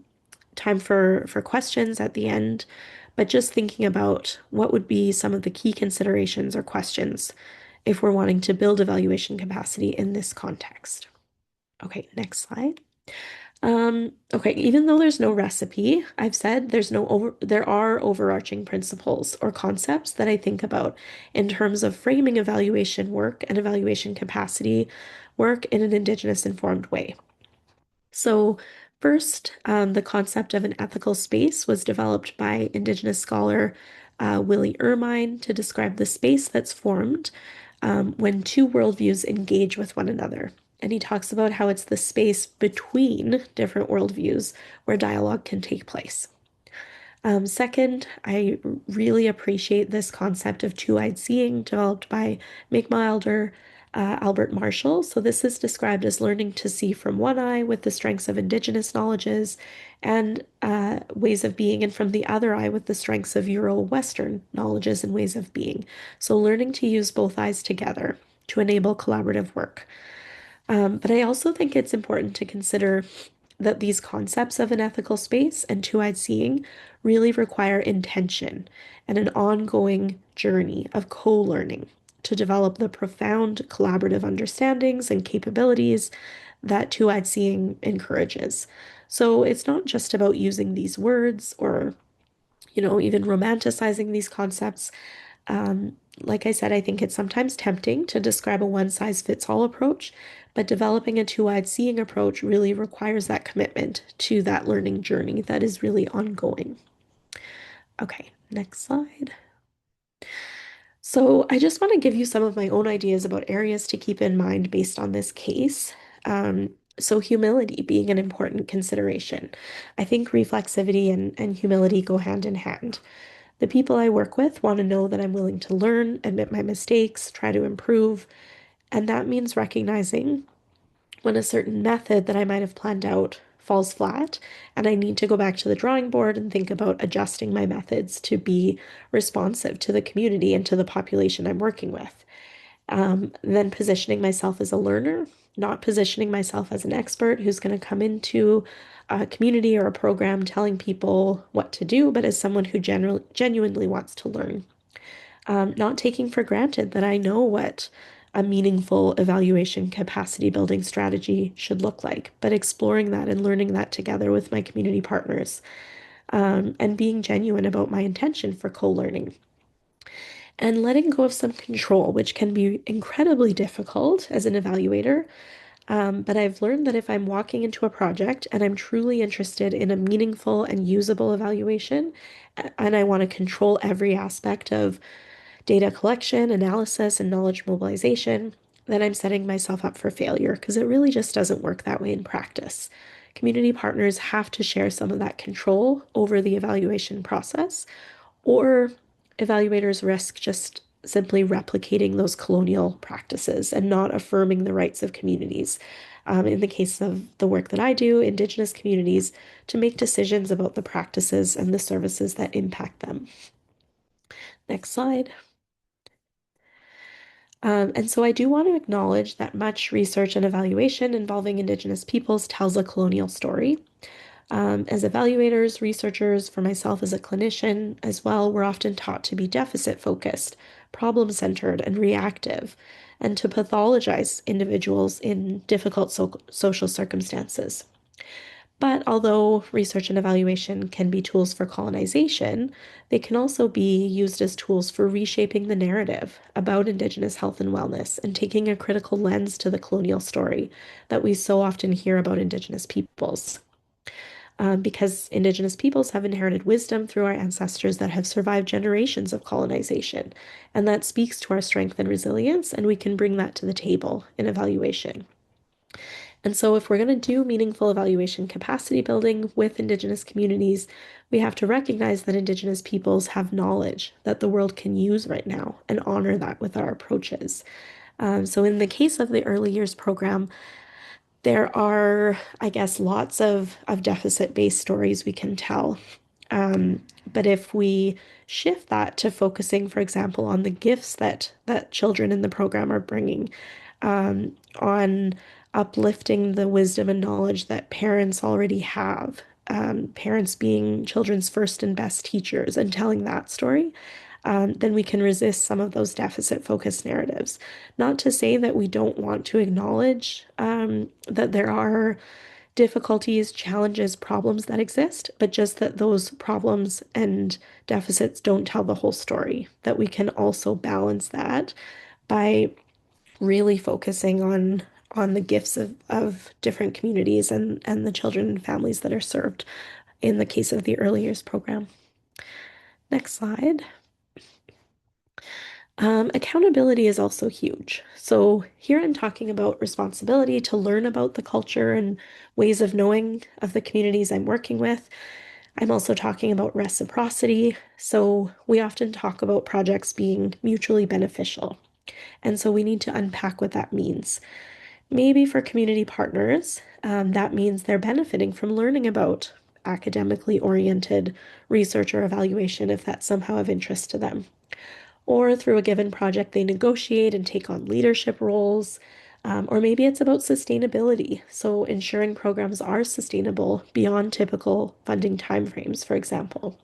time for questions at the end. But just thinking about what would be some of the key considerations or questions if we're wanting to build evaluation capacity in this context. Okay, next slide. Okay, even though there's no recipe, I've said there are overarching principles or concepts that I think about in terms of framing evaluation work and evaluation capacity work in an Indigenous informed way. So first, the concept of an ethical space was developed by Indigenous scholar Willie Ermine to describe the space that's formed when two worldviews engage with one another. And he talks about how it's the space between different worldviews where dialogue can take place. Second, I really appreciate this concept of two-eyed seeing developed by Mi'kmaq Albert Marshall. So this is described as learning to see from one eye with the strengths of Indigenous knowledges and ways of being, and from the other eye with the strengths of Euro-Western knowledges and ways of being. So learning to use both eyes together to enable collaborative work. But I also think it's important to consider that these concepts of an ethical space and two-eyed seeing really require intention and an ongoing journey of co-learning to develop the profound collaborative understandings and capabilities that two-eyed seeing encourages. So it's not just about using these words or, even romanticizing these concepts. Like I said, I think it's sometimes tempting to describe a one-size-fits-all approach, but developing a two-eyed seeing approach really requires that commitment to that learning journey that is really ongoing. Okay, next slide. So I just want to give you some of my own ideas about areas to keep in mind based on this case. So humility being an important consideration. I think reflexivity and humility go hand in hand. The people I work with want to know that I'm willing to learn, admit my mistakes, try to improve, and that means recognizing when a certain method that I might have planned out falls flat, and I need to go back to the drawing board and think about adjusting my methods to be responsive to the community and to the population I'm working with. Then positioning myself as a learner, not positioning myself as an expert who's going to come into a community or a program telling people what to do, but as someone who genuinely wants to learn. Not taking for granted that I know what a meaningful evaluation capacity building strategy should look like, but exploring that and learning that together with my community partners, and being genuine about my intention for co-learning. And letting go of some control, which can be incredibly difficult as an evaluator. But I've learned that if I'm walking into a project and I'm truly interested in a meaningful and usable evaluation, and I want to control every aspect of data collection, analysis, and knowledge mobilization, then I'm setting myself up for failure because it really just doesn't work that way in practice. Community partners have to share some of that control over the evaluation process, or evaluators risk just simply replicating those colonial practices and not affirming the rights of communities. In the case of the work that I do, Indigenous communities, to make decisions about the practices and the services that impact them. Next slide. And so I do want to acknowledge that much research and evaluation involving Indigenous peoples tells a colonial story. As evaluators, researchers, for myself as a clinician as well, we're often taught to be deficit focused, problem centered, and reactive, and to pathologize individuals in difficult social circumstances. But although research and evaluation can be tools for colonization, they can also be used as tools for reshaping the narrative about Indigenous health and wellness and taking a critical lens to the colonial story that we so often hear about Indigenous peoples. Because Indigenous peoples have inherited wisdom through our ancestors that have survived generations of colonization, and that speaks to our strength and resilience, and we can bring that to the table in evaluation. And so, if we're going to do meaningful evaluation capacity building with Indigenous communities, we have to recognize that Indigenous peoples have knowledge that the world can use right now and honor that with our approaches. So, in the case of the early years program, there are, I guess, lots of deficit-based stories we can tell. But if we shift that to focusing, for example, on the gifts that children in the program are bringing, on uplifting the wisdom and knowledge that parents already have, parents being children's first and best teachers, and telling that story, then we can resist some of those deficit-focused narratives. Not to say that we don't want to acknowledge that there are difficulties, challenges, problems that exist, but just that those problems and deficits don't tell the whole story, that we can also balance that by really focusing on the gifts of different communities and the children and families that are served in the case of the early years program. Next slide. Accountability is also huge. So here I'm talking about responsibility to learn about the culture and ways of knowing of the communities I'm working with. I'm also talking about reciprocity. So we often talk about projects being mutually beneficial. And so we need to unpack what that means. Maybe for community partners, that means they're benefiting from learning about academically oriented research or evaluation if that's somehow of interest to them. Or through a given project, they negotiate and take on leadership roles. Or maybe it's about sustainability, so ensuring programs are sustainable beyond typical funding timeframes, for example.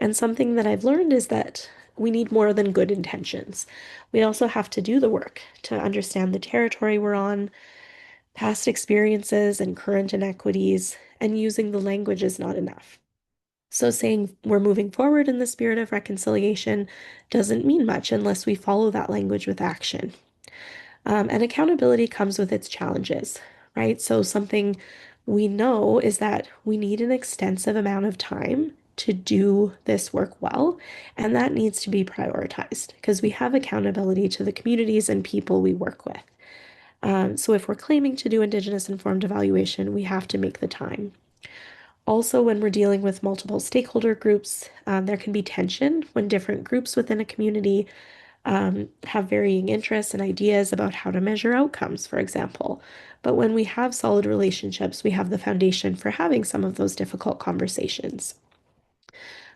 And something that I've learned is that we need more than good intentions. We also have to do the work to understand the territory we're on, past experiences and current inequities, and using the language is not enough. So saying we're moving forward in the spirit of reconciliation doesn't mean much unless we follow that language with action. And accountability comes with its challenges, right? So something we know is that we need an extensive amount of time to do this work well, and that needs to be prioritized because we have accountability to the communities and people we work with. So if we're claiming to do Indigenous-informed evaluation, we have to make the time. Also, when we're dealing with multiple stakeholder groups, there can be tension when different groups within a community have varying interests and ideas about how to measure outcomes, for example. But when we have solid relationships, we have the foundation for having some of those difficult conversations.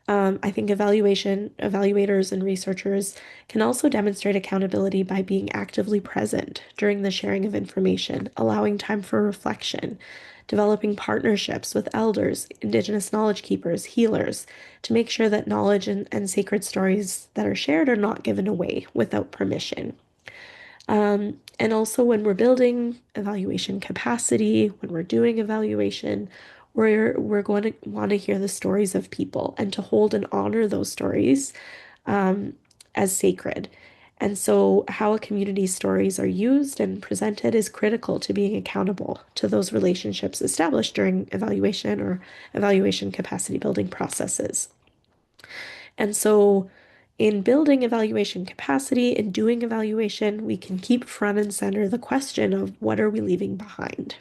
I think evaluators and researchers can also demonstrate accountability by being actively present during the sharing of information, allowing time for reflection, developing partnerships with elders, Indigenous knowledge keepers, healers, to make sure that knowledge and sacred stories that are shared are not given away without permission. And also when we're building evaluation capacity, when we're doing evaluation, we're going to want to hear the stories of people and to hold and honor those stories as sacred. And so how a community's stories are used and presented is critical to being accountable to those relationships established during evaluation or evaluation capacity building processes. And so in building evaluation capacity, in doing evaluation, we can keep front and center the question of what are we leaving behind?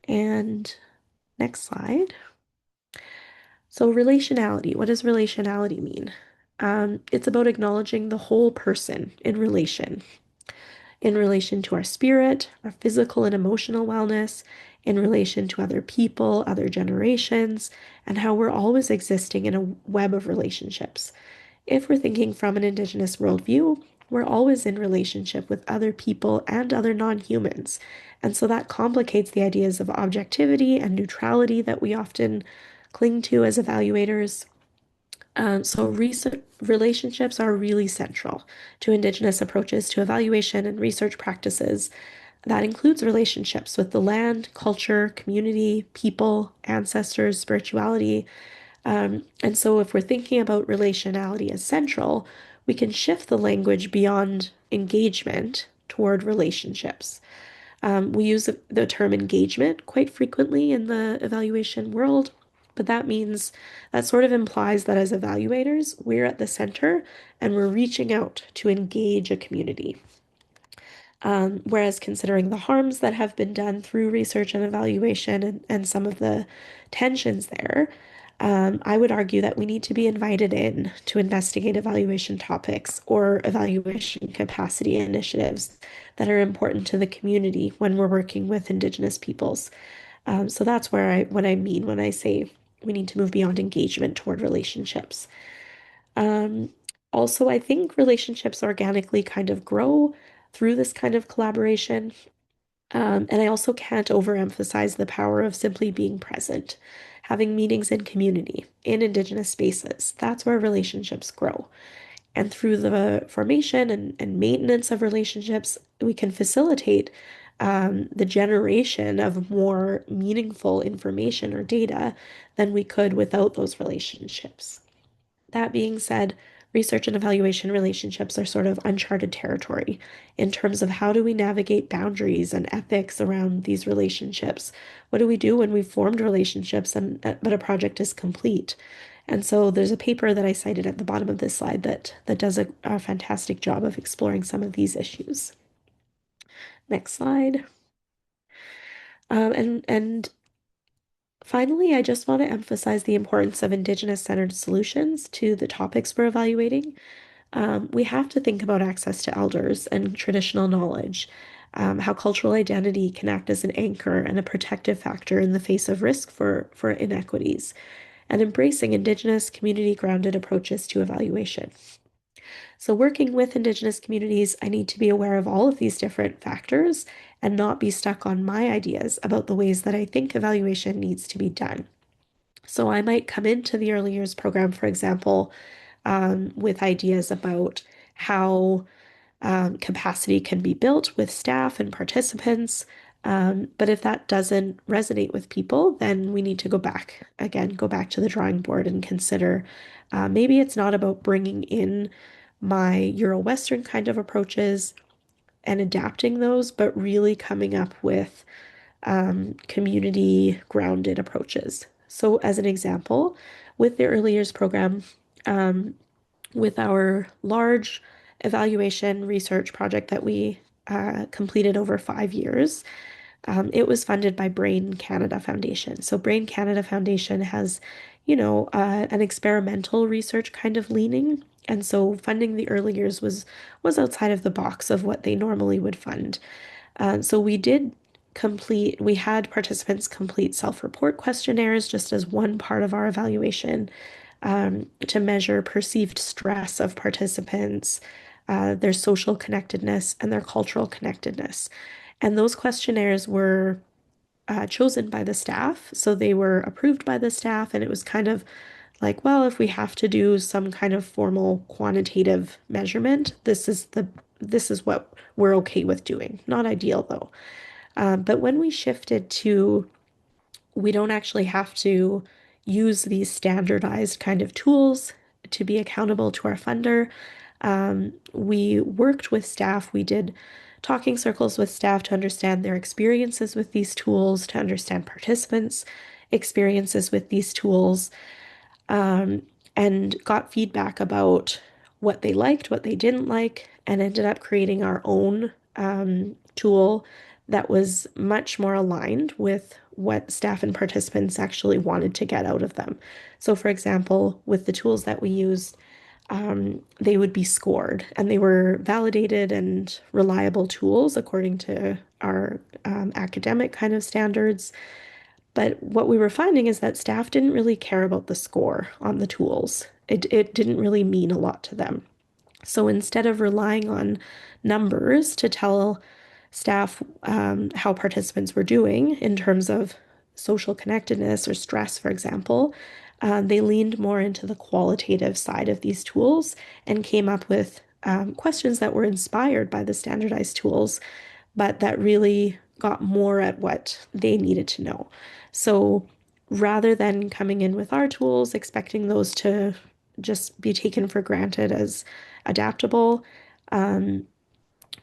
And next slide. So relationality, what does relationality mean? It's about acknowledging the whole person in relation to our spirit, our physical and emotional wellness, in relation to other people, other generations, and how we're always existing in a web of relationships. If we're thinking from an Indigenous worldview, we're always in relationship with other people and other non-humans. And so that complicates the ideas of objectivity and neutrality that we often cling to as evaluators. So relationships are really central to Indigenous approaches to evaluation and research practices. That includes relationships with the land, culture, community, people, ancestors, spirituality. And so if we're thinking about relationality as central, we can shift the language beyond engagement toward relationships. We use the term engagement quite frequently in the evaluation world, but that sort of implies that as evaluators, we're at the center and we're reaching out to engage a community. Whereas considering the harms that have been done through research and evaluation and some of the tensions there, I would argue that we need to be invited in to investigate evaluation topics or evaluation capacity initiatives that are important to the community when we're working with Indigenous peoples. So that's what I mean when I say we need to move beyond engagement toward relationships. Um, Also, I think relationships organically kind of grow through this kind of collaboration. And I also can't overemphasize the power of simply being present, having meetings in community, in Indigenous spaces. That's where relationships grow. And through the formation and maintenance of relationships, we can facilitate the generation of more meaningful information or data than we could without those relationships. That being said, research and evaluation relationships are sort of uncharted territory in terms of how do we navigate boundaries and ethics around these relationships? What do we do when we've formed relationships and but a project is complete? And so there's a paper that I cited at the bottom of this slide that does a fantastic job of exploring some of these issues. Next slide. And finally, I just want to emphasize the importance of Indigenous-centered solutions to the topics we're evaluating. We have to think about access to elders and traditional knowledge, how cultural identity can act as an anchor and a protective factor in the face of risk for inequities, and embracing Indigenous community-grounded approaches to evaluation. So, working with Indigenous communities, I need to be aware of all of these different factors and not be stuck on my ideas about the ways that I think evaluation needs to be done. So, I might come into the early years program, for example, with ideas about how capacity can be built with staff and participants. But if that doesn't resonate with people, then we need to go back to the drawing board and consider maybe it's not about bringing in my Euro-Western kind of approaches and adapting those, but really coming up with community grounded approaches. So, as an example, with the early years program, um, with our large evaluation research project that we completed over 5 years. It was funded by Brain Canada Foundation. So Brain Canada Foundation has, an experimental research kind of leaning. And so funding the early years was outside of the box of what they normally would fund. So we had participants complete self-report questionnaires just as one part of our evaluation to measure perceived stress of participants, their social connectedness, and their cultural connectedness. And those questionnaires were chosen by the staff. So they were approved by the staff, and it was kind of like, well, if we have to do some kind of formal quantitative measurement, this is what we're okay with doing. Not ideal though. But when we shifted to we don't actually have to use these standardized kind of tools to be accountable to our funder. We worked with staff. We did talking circles with staff to understand their experiences with these tools, to understand participants' experiences with these tools, um, and got feedback about what they liked, what they didn't like, and ended up creating our own tool that was much more aligned with what staff and participants actually wanted to get out of them. So, for example, with the tools that we used, they would be scored and they were validated and reliable tools according to our academic kind of standards. But what we were finding is that staff didn't really care about the score on the tools. It didn't really mean a lot to them. So instead of relying on numbers to tell staff how participants were doing in terms of social connectedness or stress, for example, they leaned more into the qualitative side of these tools and came up with questions that were inspired by the standardized tools, but that really got more at what they needed to know. So rather than coming in with our tools, expecting those to just be taken for granted as adaptable,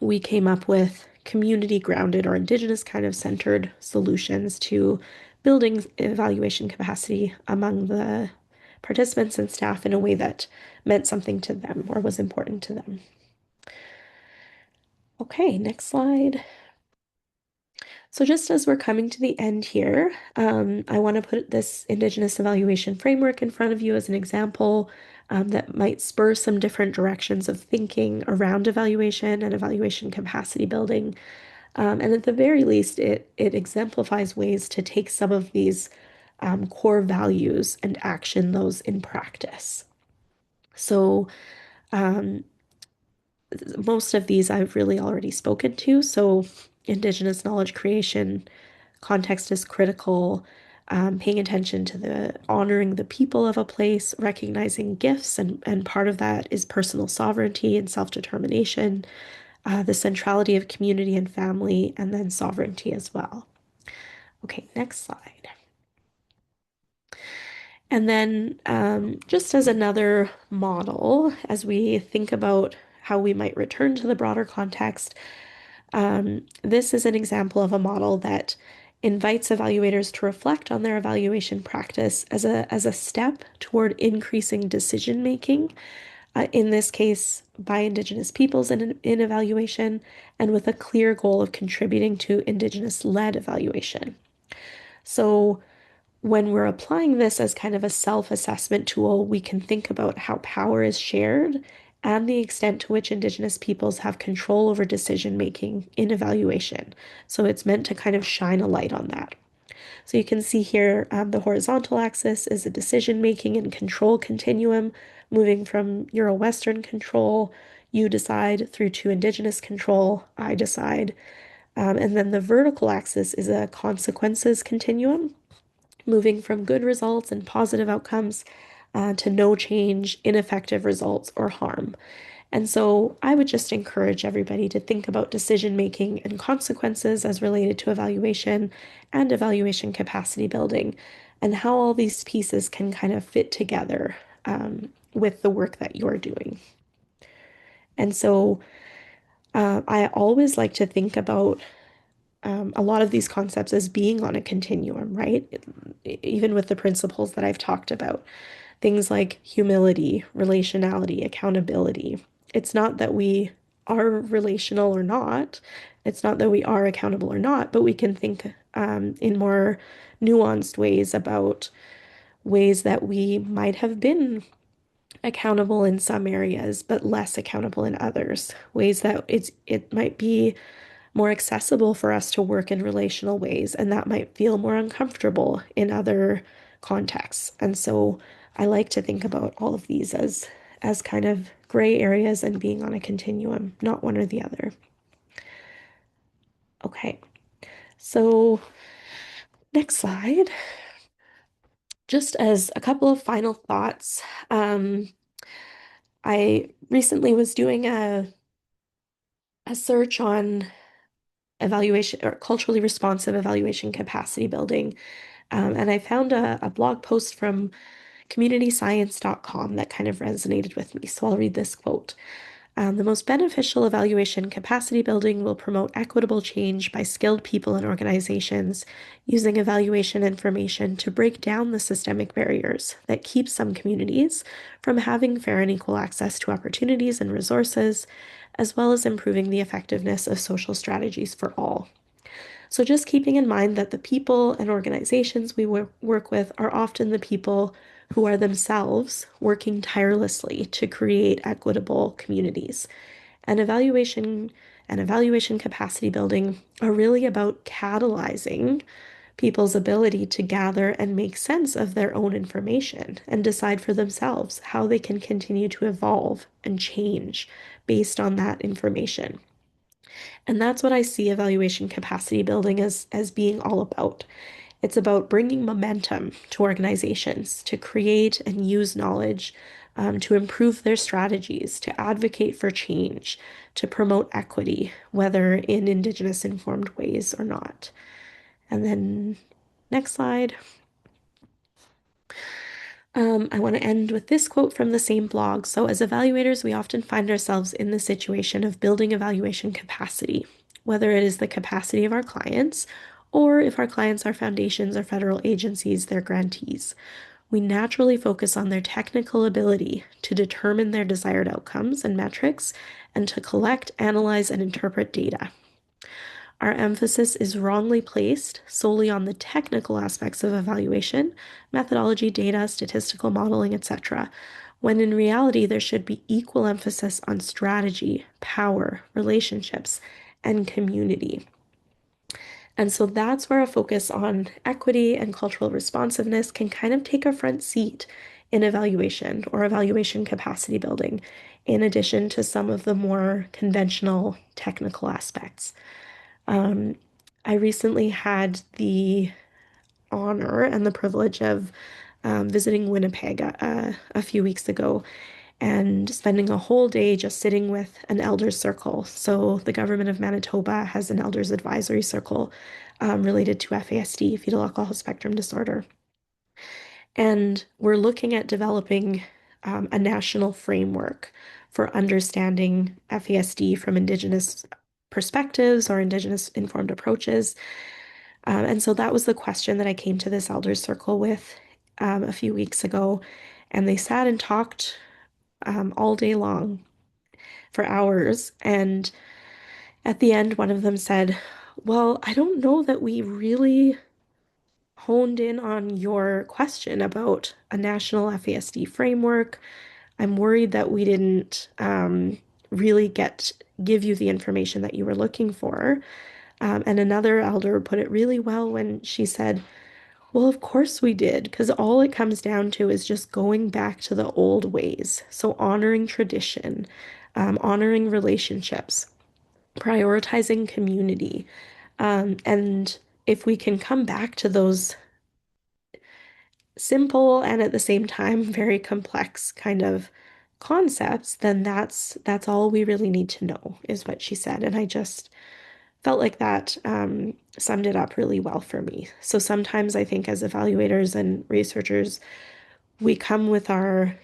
we came up with community grounded or Indigenous kind of centered solutions to building evaluation capacity among the participants and staff in a way that meant something to them or was important to them. Okay, next slide. So just as we're coming to the end here, I want to put this Indigenous evaluation framework in front of you as an example that might spur some different directions of thinking around evaluation and evaluation capacity building. And at the very least, it exemplifies ways to take some of these core values and action those in practice. So most of these I've really already spoken to. So Indigenous knowledge creation, context is critical, paying attention to the honoring the people of a place, recognizing gifts, and part of that is personal sovereignty and self-determination, the centrality of community and family, and then sovereignty as well. Okay, next slide. And then just as another model, as we think about how we might return to the broader context, this is an example of a model that invites evaluators to reflect on their evaluation practice as a step toward increasing decision making, in this case by Indigenous peoples in evaluation, and with a clear goal of contributing to Indigenous-led evaluation. So when we're applying this as kind of a self-assessment tool, we can think about how power is shared and the extent to which Indigenous peoples have control over decision making in evaluation. So it's meant to kind of shine a light on that. So you can see here the horizontal axis is a decision making and control continuum, moving from Euro-Western control, you decide, through to Indigenous control, I decide. And then the vertical axis is a consequences continuum, moving from good results and positive outcomes to no change, ineffective results, or harm. And so I would just encourage everybody to think about decision making and consequences as related to evaluation and evaluation capacity building, and how all these pieces can kind of fit together with the work that you're doing. And so I always like to think about a lot of these concepts as being on a continuum, right? Even with the principles that I've talked about, things like humility, relationality, accountability. It's not that we are relational or not. It's not that we are accountable or not, but we can think in more nuanced ways about ways that we might have been accountable in some areas, but less accountable in others. Ways that it might be more accessible for us to work in relational ways, and that might feel more uncomfortable in other contexts. And so I like to think about all of these as kind of gray areas and being on a continuum, not one or the other. Okay, so next slide. Just as a couple of final thoughts, I recently was doing a search on evaluation or culturally responsive evaluation capacity building. And I found a blog post from communityscience.com that kind of resonated with me. So I'll read this quote. The most beneficial evaluation capacity building will promote equitable change by skilled people and organizations using evaluation information to break down the systemic barriers that keep some communities from having fair and equal access to opportunities and resources, as well as improving the effectiveness of social strategies for all. So just keeping in mind that the people and organizations we work with are often the people who are themselves working tirelessly to create equitable communities. And evaluation capacity building are really about catalyzing people's ability to gather and make sense of their own information and decide for themselves how they can continue to evolve and change based on that information. And that's what I see evaluation capacity building as being all about. It's about bringing momentum to organizations to create and use knowledge, to improve their strategies, to advocate for change, to promote equity, whether in Indigenous-informed ways or not. And then next slide. I want to end with this quote from the same blog. So, as evaluators, we often find ourselves in the situation of building evaluation capacity, whether it is the capacity of our clients or if our clients are foundations or federal agencies, their grantees. We naturally focus on their technical ability to determine their desired outcomes and metrics and to collect, analyze, and interpret data. Our emphasis is wrongly placed solely on the technical aspects of evaluation, methodology, data, statistical modeling, etc., when in reality there should be equal emphasis on strategy, power, relationships, and community. And so that's where a focus on equity and cultural responsiveness can kind of take a front seat in evaluation or evaluation capacity building, in addition to some of the more conventional technical aspects. Um, I recently had the honor and the privilege of visiting Winnipeg a few weeks ago and spending a whole day just sitting with an elders circle. So the government of Manitoba has an elders advisory circle related to FASD, fetal alcohol spectrum disorder. And we're looking at developing a national framework for understanding FASD from Indigenous perspectives or Indigenous-informed approaches. And so that was the question that I came to this elders circle with a few weeks ago. And they sat and talked all day long for hours. And at the end, one of them said, "Well, I don't know that we really honed in on your question about a national FASD framework. I'm worried that we didn't really give you the information that you were looking for." And another elder put it really well when she said, "Well, of course we did, because all it comes down to is just going back to the old ways. So honoring tradition, honoring relationships, prioritizing community. And if we can come back to those simple and at the same time very complex kind of concepts, then that's all we really need to know," is what she said. And I just felt like that summed it up really well for me. So sometimes I think as evaluators and researchers, we come with our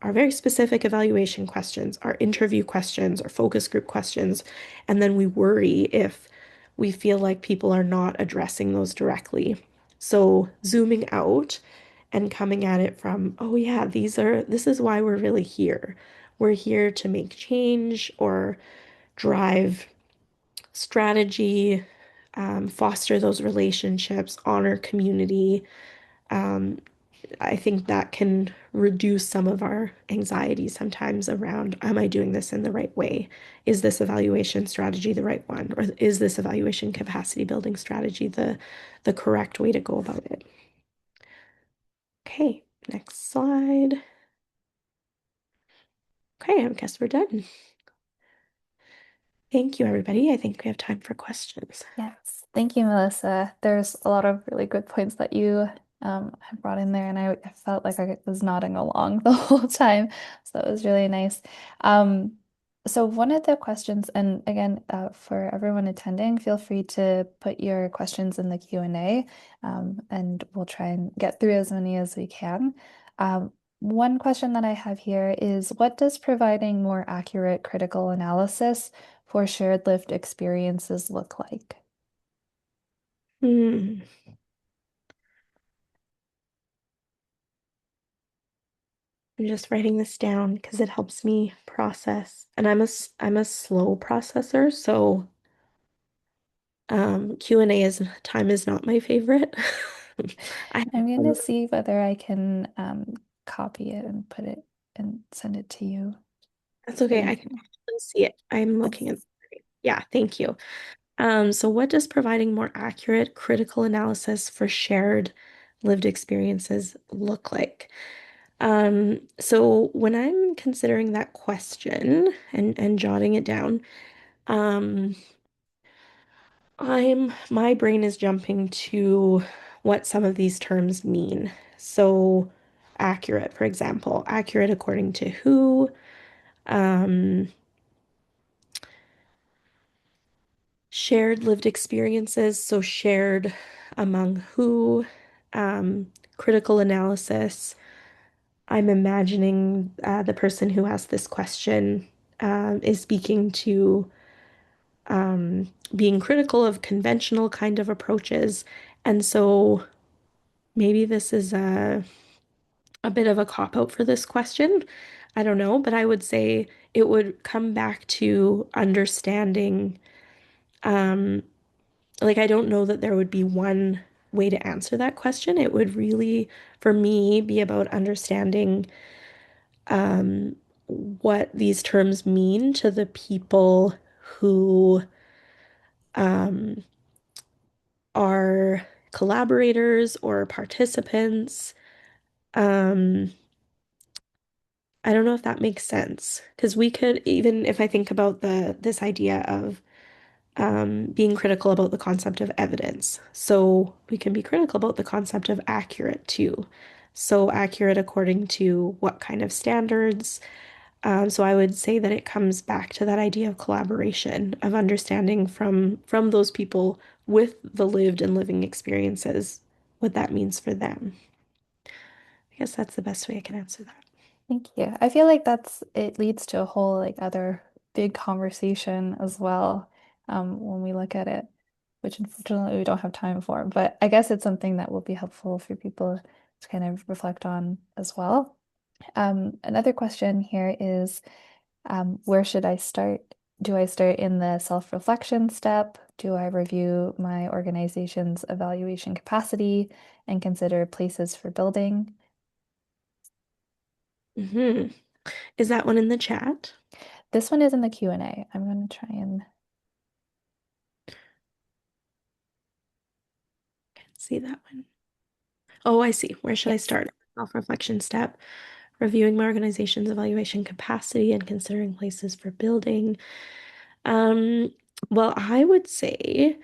very specific evaluation questions, our interview questions, our focus group questions, and then we worry if we feel like people are not addressing those directly. So zooming out and coming at it from, oh yeah, this is why we're really here. We're here to make change or drive strategy, foster those relationships, honor community. Um, I think that can reduce some of our anxiety sometimes around, am I doing this in the right way? Is this evaluation strategy the right one? Or is this evaluation capacity building strategy the correct way to go about it? Okay, next slide. Okay, I guess we're done. Thank you, everybody. I think we have time for questions. Yes, thank you, Melissa. There's a lot of really good points that you have brought in there, and I felt like I was nodding along the whole time, so that was really nice. Um, so one of the questions, and again, for everyone attending, feel free to put your questions in the Q&A, and we'll try and get through as many as we can. One question that I have here is, what does providing more accurate critical analysis for shared lived experiences look like? Hmm. I'm just writing this down because it helps me process. And I'm a slow processor, so Q&A is time is not my favorite. I I'm going to see whether I can copy it and put it and send it to you. That's okay. So I can actually see it. I'm looking at yeah, thank you. So what does providing more accurate critical analysis for shared lived experiences look like? So when I'm considering that question and jotting it down, um, my brain is jumping to what some of these terms mean. So accurate, for example, accurate according to who, um, shared lived experiences, so shared among who, critical analysis. I'm imagining the person who asked this question is speaking to being critical of conventional kind of approaches. And so maybe this is a bit of a cop out for this question. I don't know, but I would say it would come back to understanding, um, like, I don't know that there would be one way to answer that question. It would really, for me, be about understanding um, what these terms mean to the people who um, collaborators or participants. Um, I don't know if that makes sense because we could, even if I think about this idea of being critical about the concept of evidence. So we can be critical about the concept of accurate too. So accurate according to what kind of standards. So I would say that it comes back to that idea of collaboration, of understanding from those people with the lived and living experiences, what that means for them. I guess that's the best way I can answer that. Thank you. I feel like it leads to a whole like other big conversation as well, when we look at it, which unfortunately we don't have time for. But I guess it's something that will be helpful for people to kind of reflect on as well. Another question here is, where should I start? Do I start in the self-reflection step? Do I review my organization's evaluation capacity and consider places for building? Hmm. Is that one in the chat? This one is in the Q&A. I'm going to try and Can't see that one. Oh, I see. Where should I yes. start? Self-reflection step, reviewing my organization's evaluation capacity and considering places for building. Um, well, I would say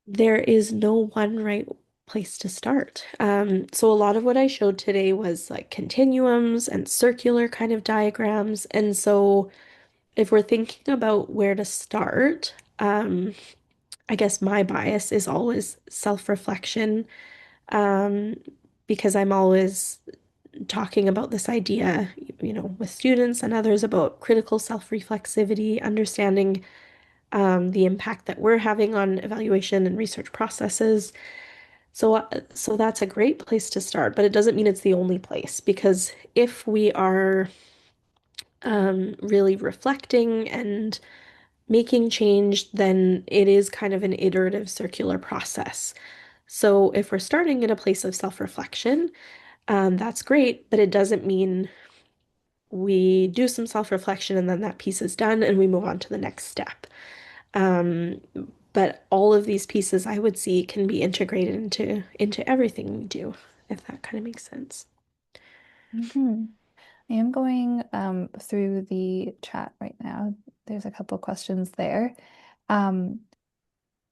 there is no one right place to start. So a lot of what I showed today was like continuums and circular kind of diagrams. And so if we're thinking about where to start, I guess my bias is always self-reflection, um, because I'm always talking about this idea, with students and others about critical self-reflexivity, understanding the impact that we're having on evaluation and research processes. So that's a great place to start, but it doesn't mean it's the only place because if we are really reflecting and making change, then it is kind of an iterative circular process. So if we're starting in a place of self-reflection, that's great, but it doesn't mean we do some self-reflection and then that piece is done and we move on to the next step. Um, but all of these pieces I would see can be integrated into everything we do, if that kind of makes sense. Mhm. I am going through the chat right now. There's a couple questions there. Um,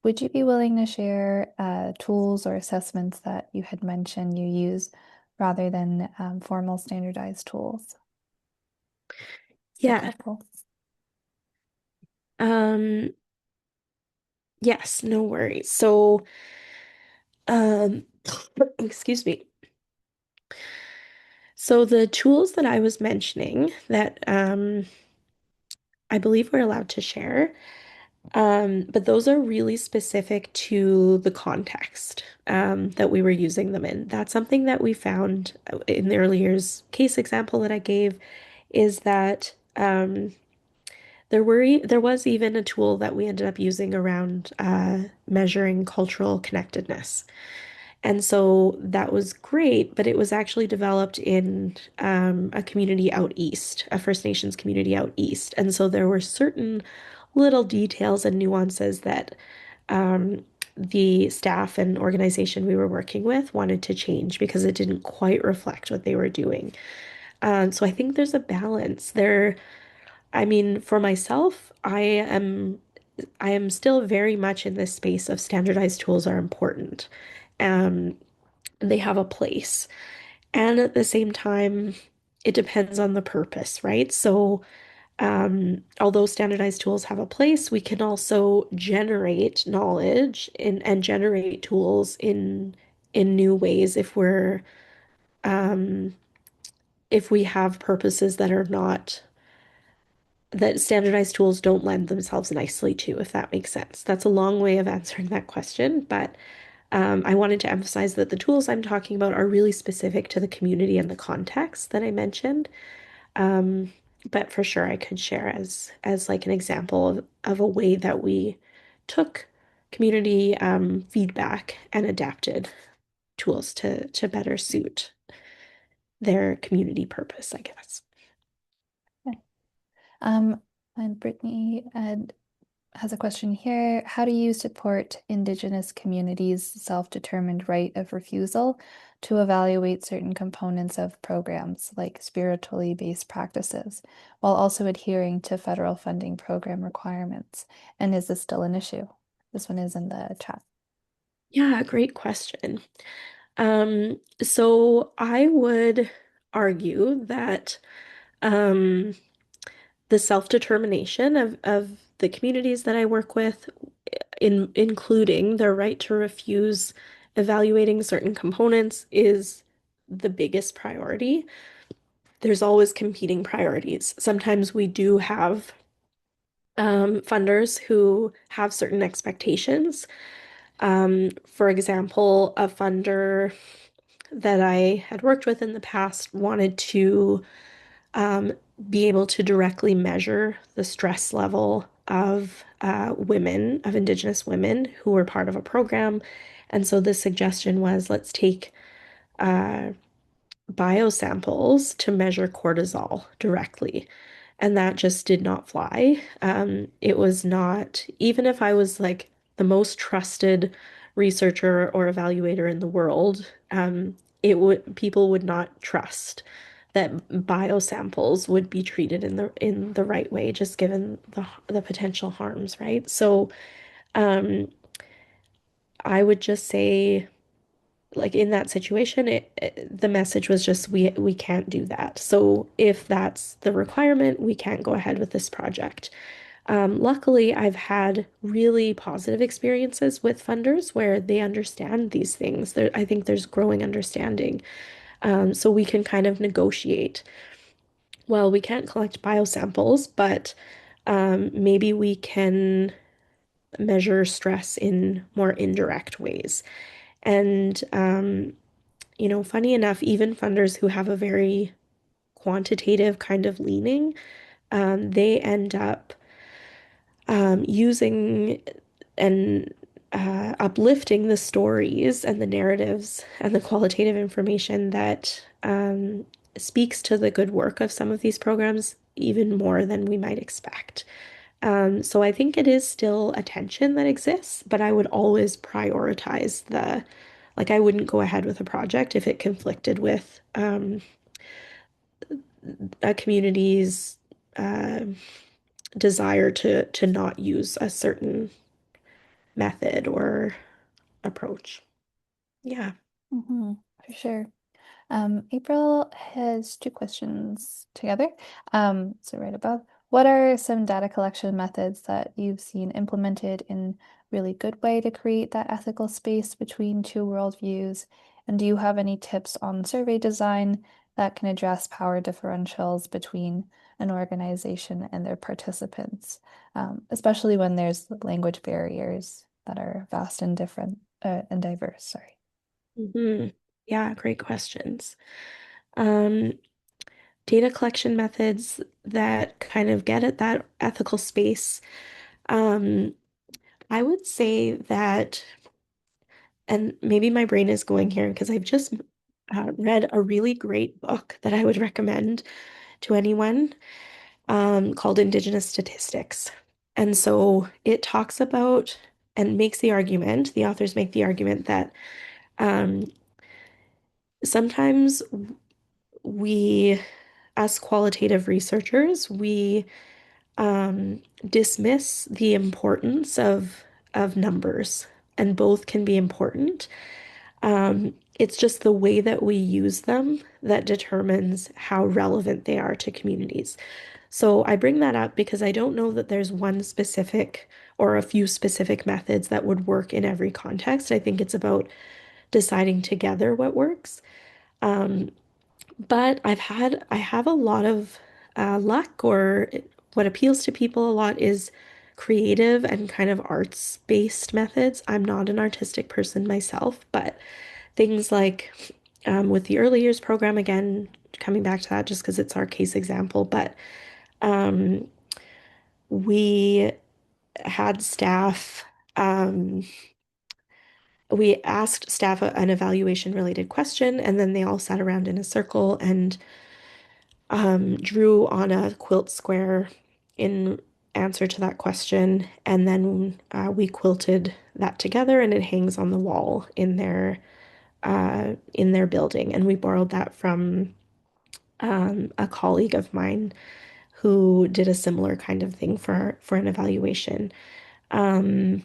would you be willing to share tools or assessments that you had mentioned you use rather than formal standardized tools? It's a Yeah. couple. Um, yes, no worries. So, um, excuse me. So the tools that I was mentioning that I believe we're allowed to share. But those are really specific to the context that we were using them in. That's something that we found in the early years case example that I gave is that there was even a tool that we ended up using around measuring cultural connectedness. And so that was great, but it was actually developed in a community out east, a First Nations community out east. And so there were certain little details and nuances that um, the staff and organization we were working with wanted to change because it didn't quite reflect what they were doing. So I think there's a balance there. I mean, for myself, I am still very much in this space of standardized tools are important. Um, they have a place. And at the same time, it depends on the purpose, right? So, although standardized tools have a place, we can also generate knowledge and generate tools in new ways um, if we have purposes that are not that standardized tools don't lend themselves nicely to, if that makes sense. That's a long way of answering that question, but I wanted to emphasize that the tools I'm talking about are really specific to the community and the context that I mentioned. Um, but for sure, I could share as like an example of a way that we took community feedback and adapted tools to better suit their community purpose, I guess. Okay. Um, and Brittany has a question here. How do you support Indigenous communities' self-determined right of refusal to evaluate certain components of programs like spiritually based practices, while also adhering to federal funding program requirements? And is this still an issue? This one is in the chat. Yeah, great question. So I would argue that um, the self-determination of the communities that I work with, including their right to refuse evaluating certain components, is the biggest priority. There's always competing priorities. Sometimes we do have funders who have certain expectations. For example, a funder that I had worked with in the past wanted to um, be able to directly measure the stress level of women, of Indigenous women who were part of a program. And so the suggestion was let's take uh, biosamples to measure cortisol directly. And that just did not fly. It was not, even if I was like the most trusted researcher or evaluator in the world, people would not trust that biosamples would be treated in the right way, just given the potential harms, right? So um, I would just say, like in that situation, the message was just we can't do that. So if that's the requirement, we can't go ahead with this project. Luckily, I've had really positive experiences with funders where they understand these things. I think there's growing understanding. So we can kind of negotiate. Well, we can't collect biosamples, but maybe we can measure stress in more indirect ways. And funny enough, even funders who have a very quantitative kind of leaning, they end up using and uplifting the stories and the narratives and the qualitative information that speaks to the good work of some of these programs even more than we might expect. So I think it is still a tension that exists, but I would always prioritize like I wouldn't go ahead with a project if it conflicted with a community's uh, desire to not use a certain method or approach. Yeah. For sure. April has two questions together. So right above, what are some data collection methods that you've seen implemented in really good way to create that ethical space between two worldviews? And do you have any tips on survey design that can address power differentials between an organization and their participants, especially when there's language barriers that are vast and different and diverse, sorry. Yeah, great questions. Um, Data collection methods that kind of get at that ethical space. Um, I would say that, and maybe my brain is going here because I've just read a really great book that I would recommend to anyone called Indigenous Statistics. And so it talks about and makes the argument, the authors make the argument that um, sometimes we, as qualitative researchers, we dismiss the importance of numbers, and both can be important. It's just the way that we use them that determines how relevant they are to communities. So I bring that up because I don't know that there's one specific or a few specific methods that would work in every context. I think it's about deciding together what works. But I have a lot of luck, or what appeals to people a lot is creative and kind of arts-based methods. I'm not an artistic person myself, but things like with the early years program, again, coming back to that just because it's our case example, but um, we had staff, um, we asked staff an evaluation related question, and then they all sat around in a circle and drew on a quilt square in answer to that question, and then we quilted that together, and it hangs on the wall in their building. And we borrowed that from a colleague of mine who did a similar kind of thing for an evaluation. Um,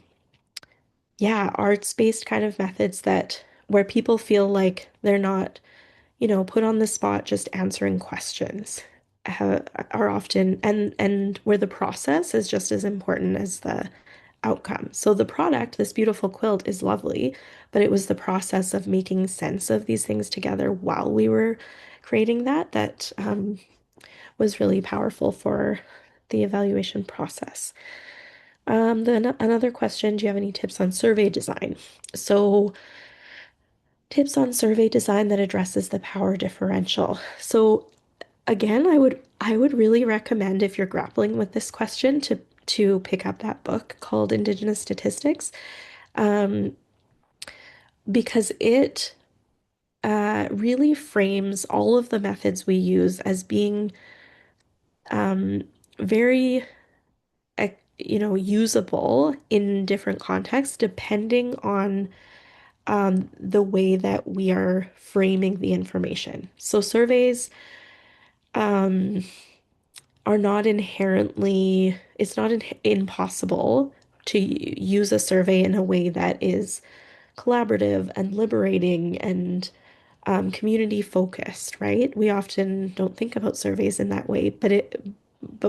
yeah, arts-based kind of methods that where people feel like they're not, put on the spot just answering questions are often and where the process is just as important as the outcome. So the product, this beautiful quilt, is lovely, but it was the process of making sense of these things together while we were creating that was really powerful for the evaluation process. Then another question, do you have any tips on survey design? So tips on survey design that addresses the power differential. So again, I would really recommend if you're grappling with this question to pick up that book called Indigenous Statistics, um, because it really frames all of the methods we use as being um, very usable in different contexts depending on the way that we are framing the information. So surveys um, are not inherently, it's not impossible to use a survey in a way that is collaborative and liberating and community focused, right? We often don't think about surveys in that way, but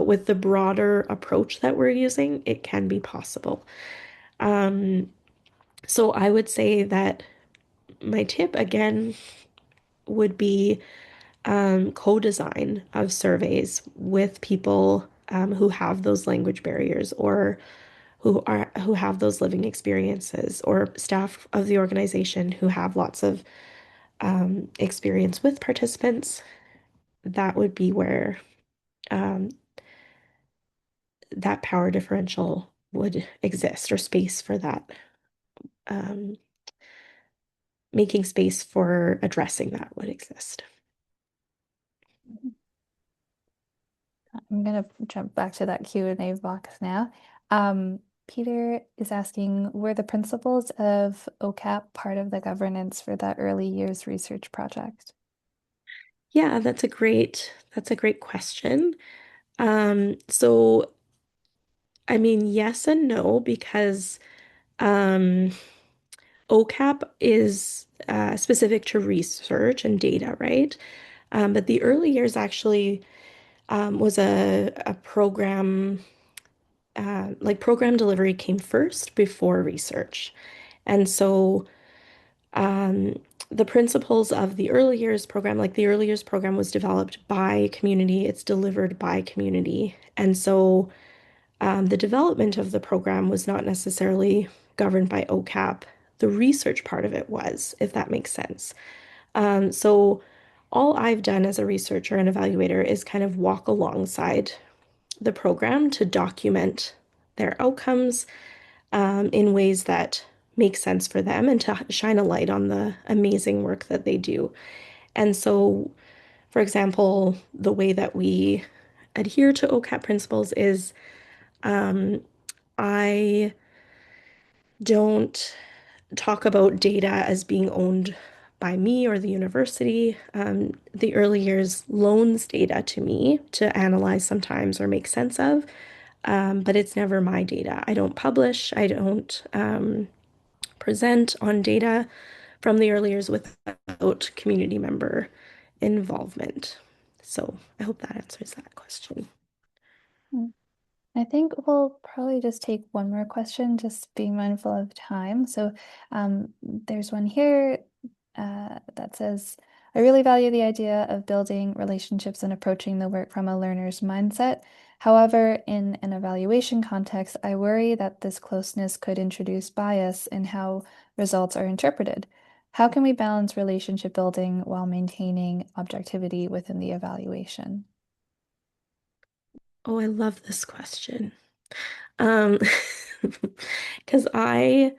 with the broader approach that we're using, it can be possible. Um, so I would say that my tip again would be co-design of surveys with people who have those language barriers or who have those living experiences or staff of the organization who have lots of experience with participants. That would be where um, that power differential would exist or space for that, um, making space for addressing that would exist. I'm gonna jump back to that Q&A box now. Peter is asking, were the principles of OCAP part of the governance for that early years research project? Yeah, that's a great question. So I mean, yes and no, because um, OCAP is specific to research and data, right? But the early years actually was a program, like program delivery came first before research. And so um, the principles of the early years program, like the early years program was developed by community, it's delivered by community. And so the development of the program was not necessarily governed by OCAP. The research part of it was, if that makes sense. So all I've done as a researcher and evaluator is kind of walk alongside the program to document their outcomes in ways that make sense for them and to shine a light on the amazing work that they do. And so, for example, the way that we adhere to OCAP principles is I don't talk about data as being owned by me or the university. The early years loans data to me to analyze sometimes or make sense of, but it's never my data. I don't publish, I don't present on data from the early years without community member involvement. So I hope that answers that question. I think we'll probably just take one more question, just being mindful of time. So there's one here that says, I really value the idea of building relationships and approaching the work from a learner's mindset. However, in an evaluation context, I worry that this closeness could introduce bias in how results are interpreted. How can we balance relationship building while maintaining objectivity within the evaluation? Oh, I love this question. Um, because um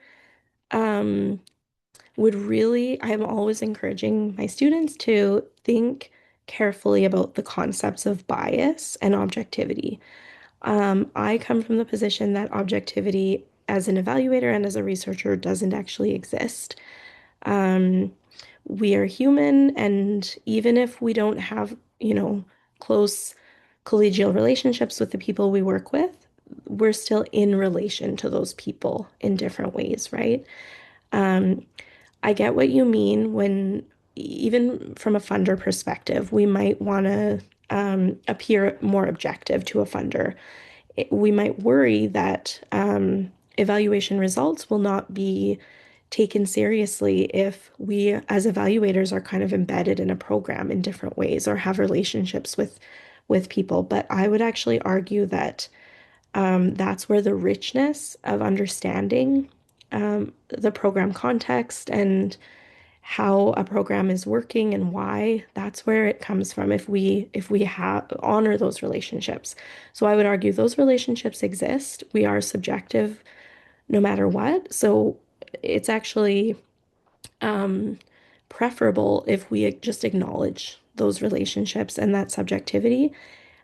I'm always encouraging my students to think carefully about the concepts of bias and objectivity. I come from the position that objectivity as an evaluator and as a researcher doesn't actually exist. Um, we are human, and even if we don't have, close collegial relationships with the people we work with, we're still in relation to those people in different ways, right? Um, I get what you mean when, even from a funder perspective, we might want to appear more objective to a funder. We might worry that evaluation results will not be taken seriously if we, as evaluators, are kind of embedded in a program in different ways or have relationships with people. But I would actually argue that that's where the richness of understanding the program context and how a program is working and why, that's where it comes from if we have honor those relationships. So I would argue those relationships exist. We are subjective no matter what. So it's actually um, preferable if we just acknowledge those relationships and that subjectivity,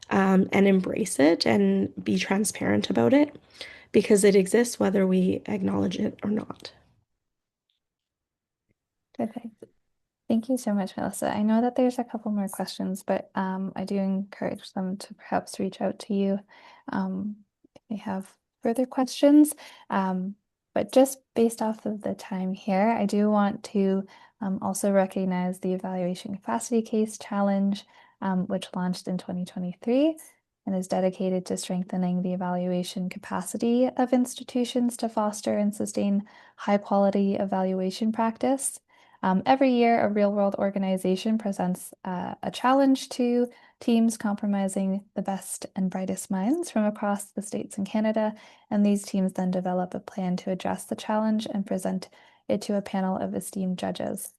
and embrace it and be transparent about it because it exists whether we acknowledge it or not. Perfect. Thank you so much, Melissa. I know that there's a couple more questions, but I do encourage them to perhaps reach out to you if they have further questions. But just based off of the time here, I do want to also recognize the Evaluation Capacity Case Challenge, which launched in 2023 and is dedicated to strengthening the evaluation capacity of institutions to foster and sustain high quality evaluation practice. Every year, a real-world organization presents a challenge to teams comprising the best and brightest minds from across the states and Canada, and these teams then develop a plan to address the challenge and present it to a panel of esteemed judges.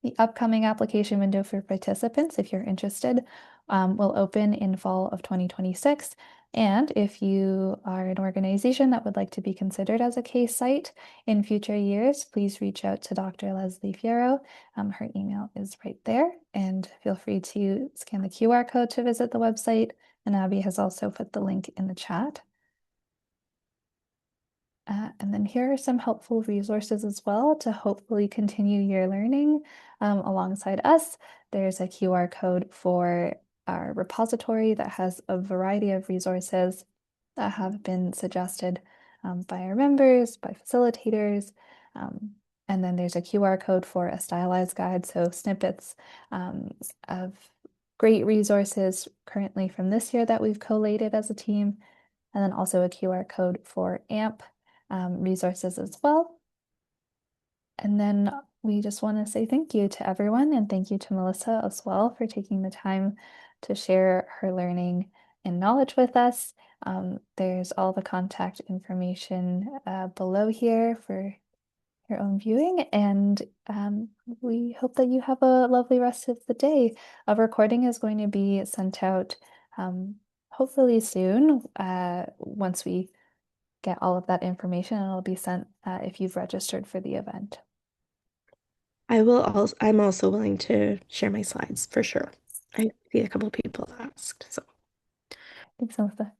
The upcoming application window for participants, if you're interested, will open in fall of 2026. And if you are an organization that would like to be considered as a case site in future years, please reach out to Dr. Leslie Fierro. Her email is right there. And feel free to scan the QR code to visit the website. And Abby has also put the link in the chat. And then here are some helpful resources as well to hopefully continue your learning alongside us. There's a QR code for our repository that has a variety of resources that have been suggested by our members, by facilitators. And then there's a QR code for a stylized guide, so snippets of great resources currently from this year that we've collated as a team. And then also a QR code for AMP resources as well. And then we just want to say thank you to everyone and thank you to Melissa as well for taking the time to share her learning and knowledge with us. There's all the contact information below here for your own viewing, and we hope that you have a lovely rest of the day. A recording is going to be sent out hopefully soon once we get all of that information, and it'll be sent if you've registered for the event. I'm also willing to share my slides for sure. I see a couple of people asked, so. Thanks, Melissa.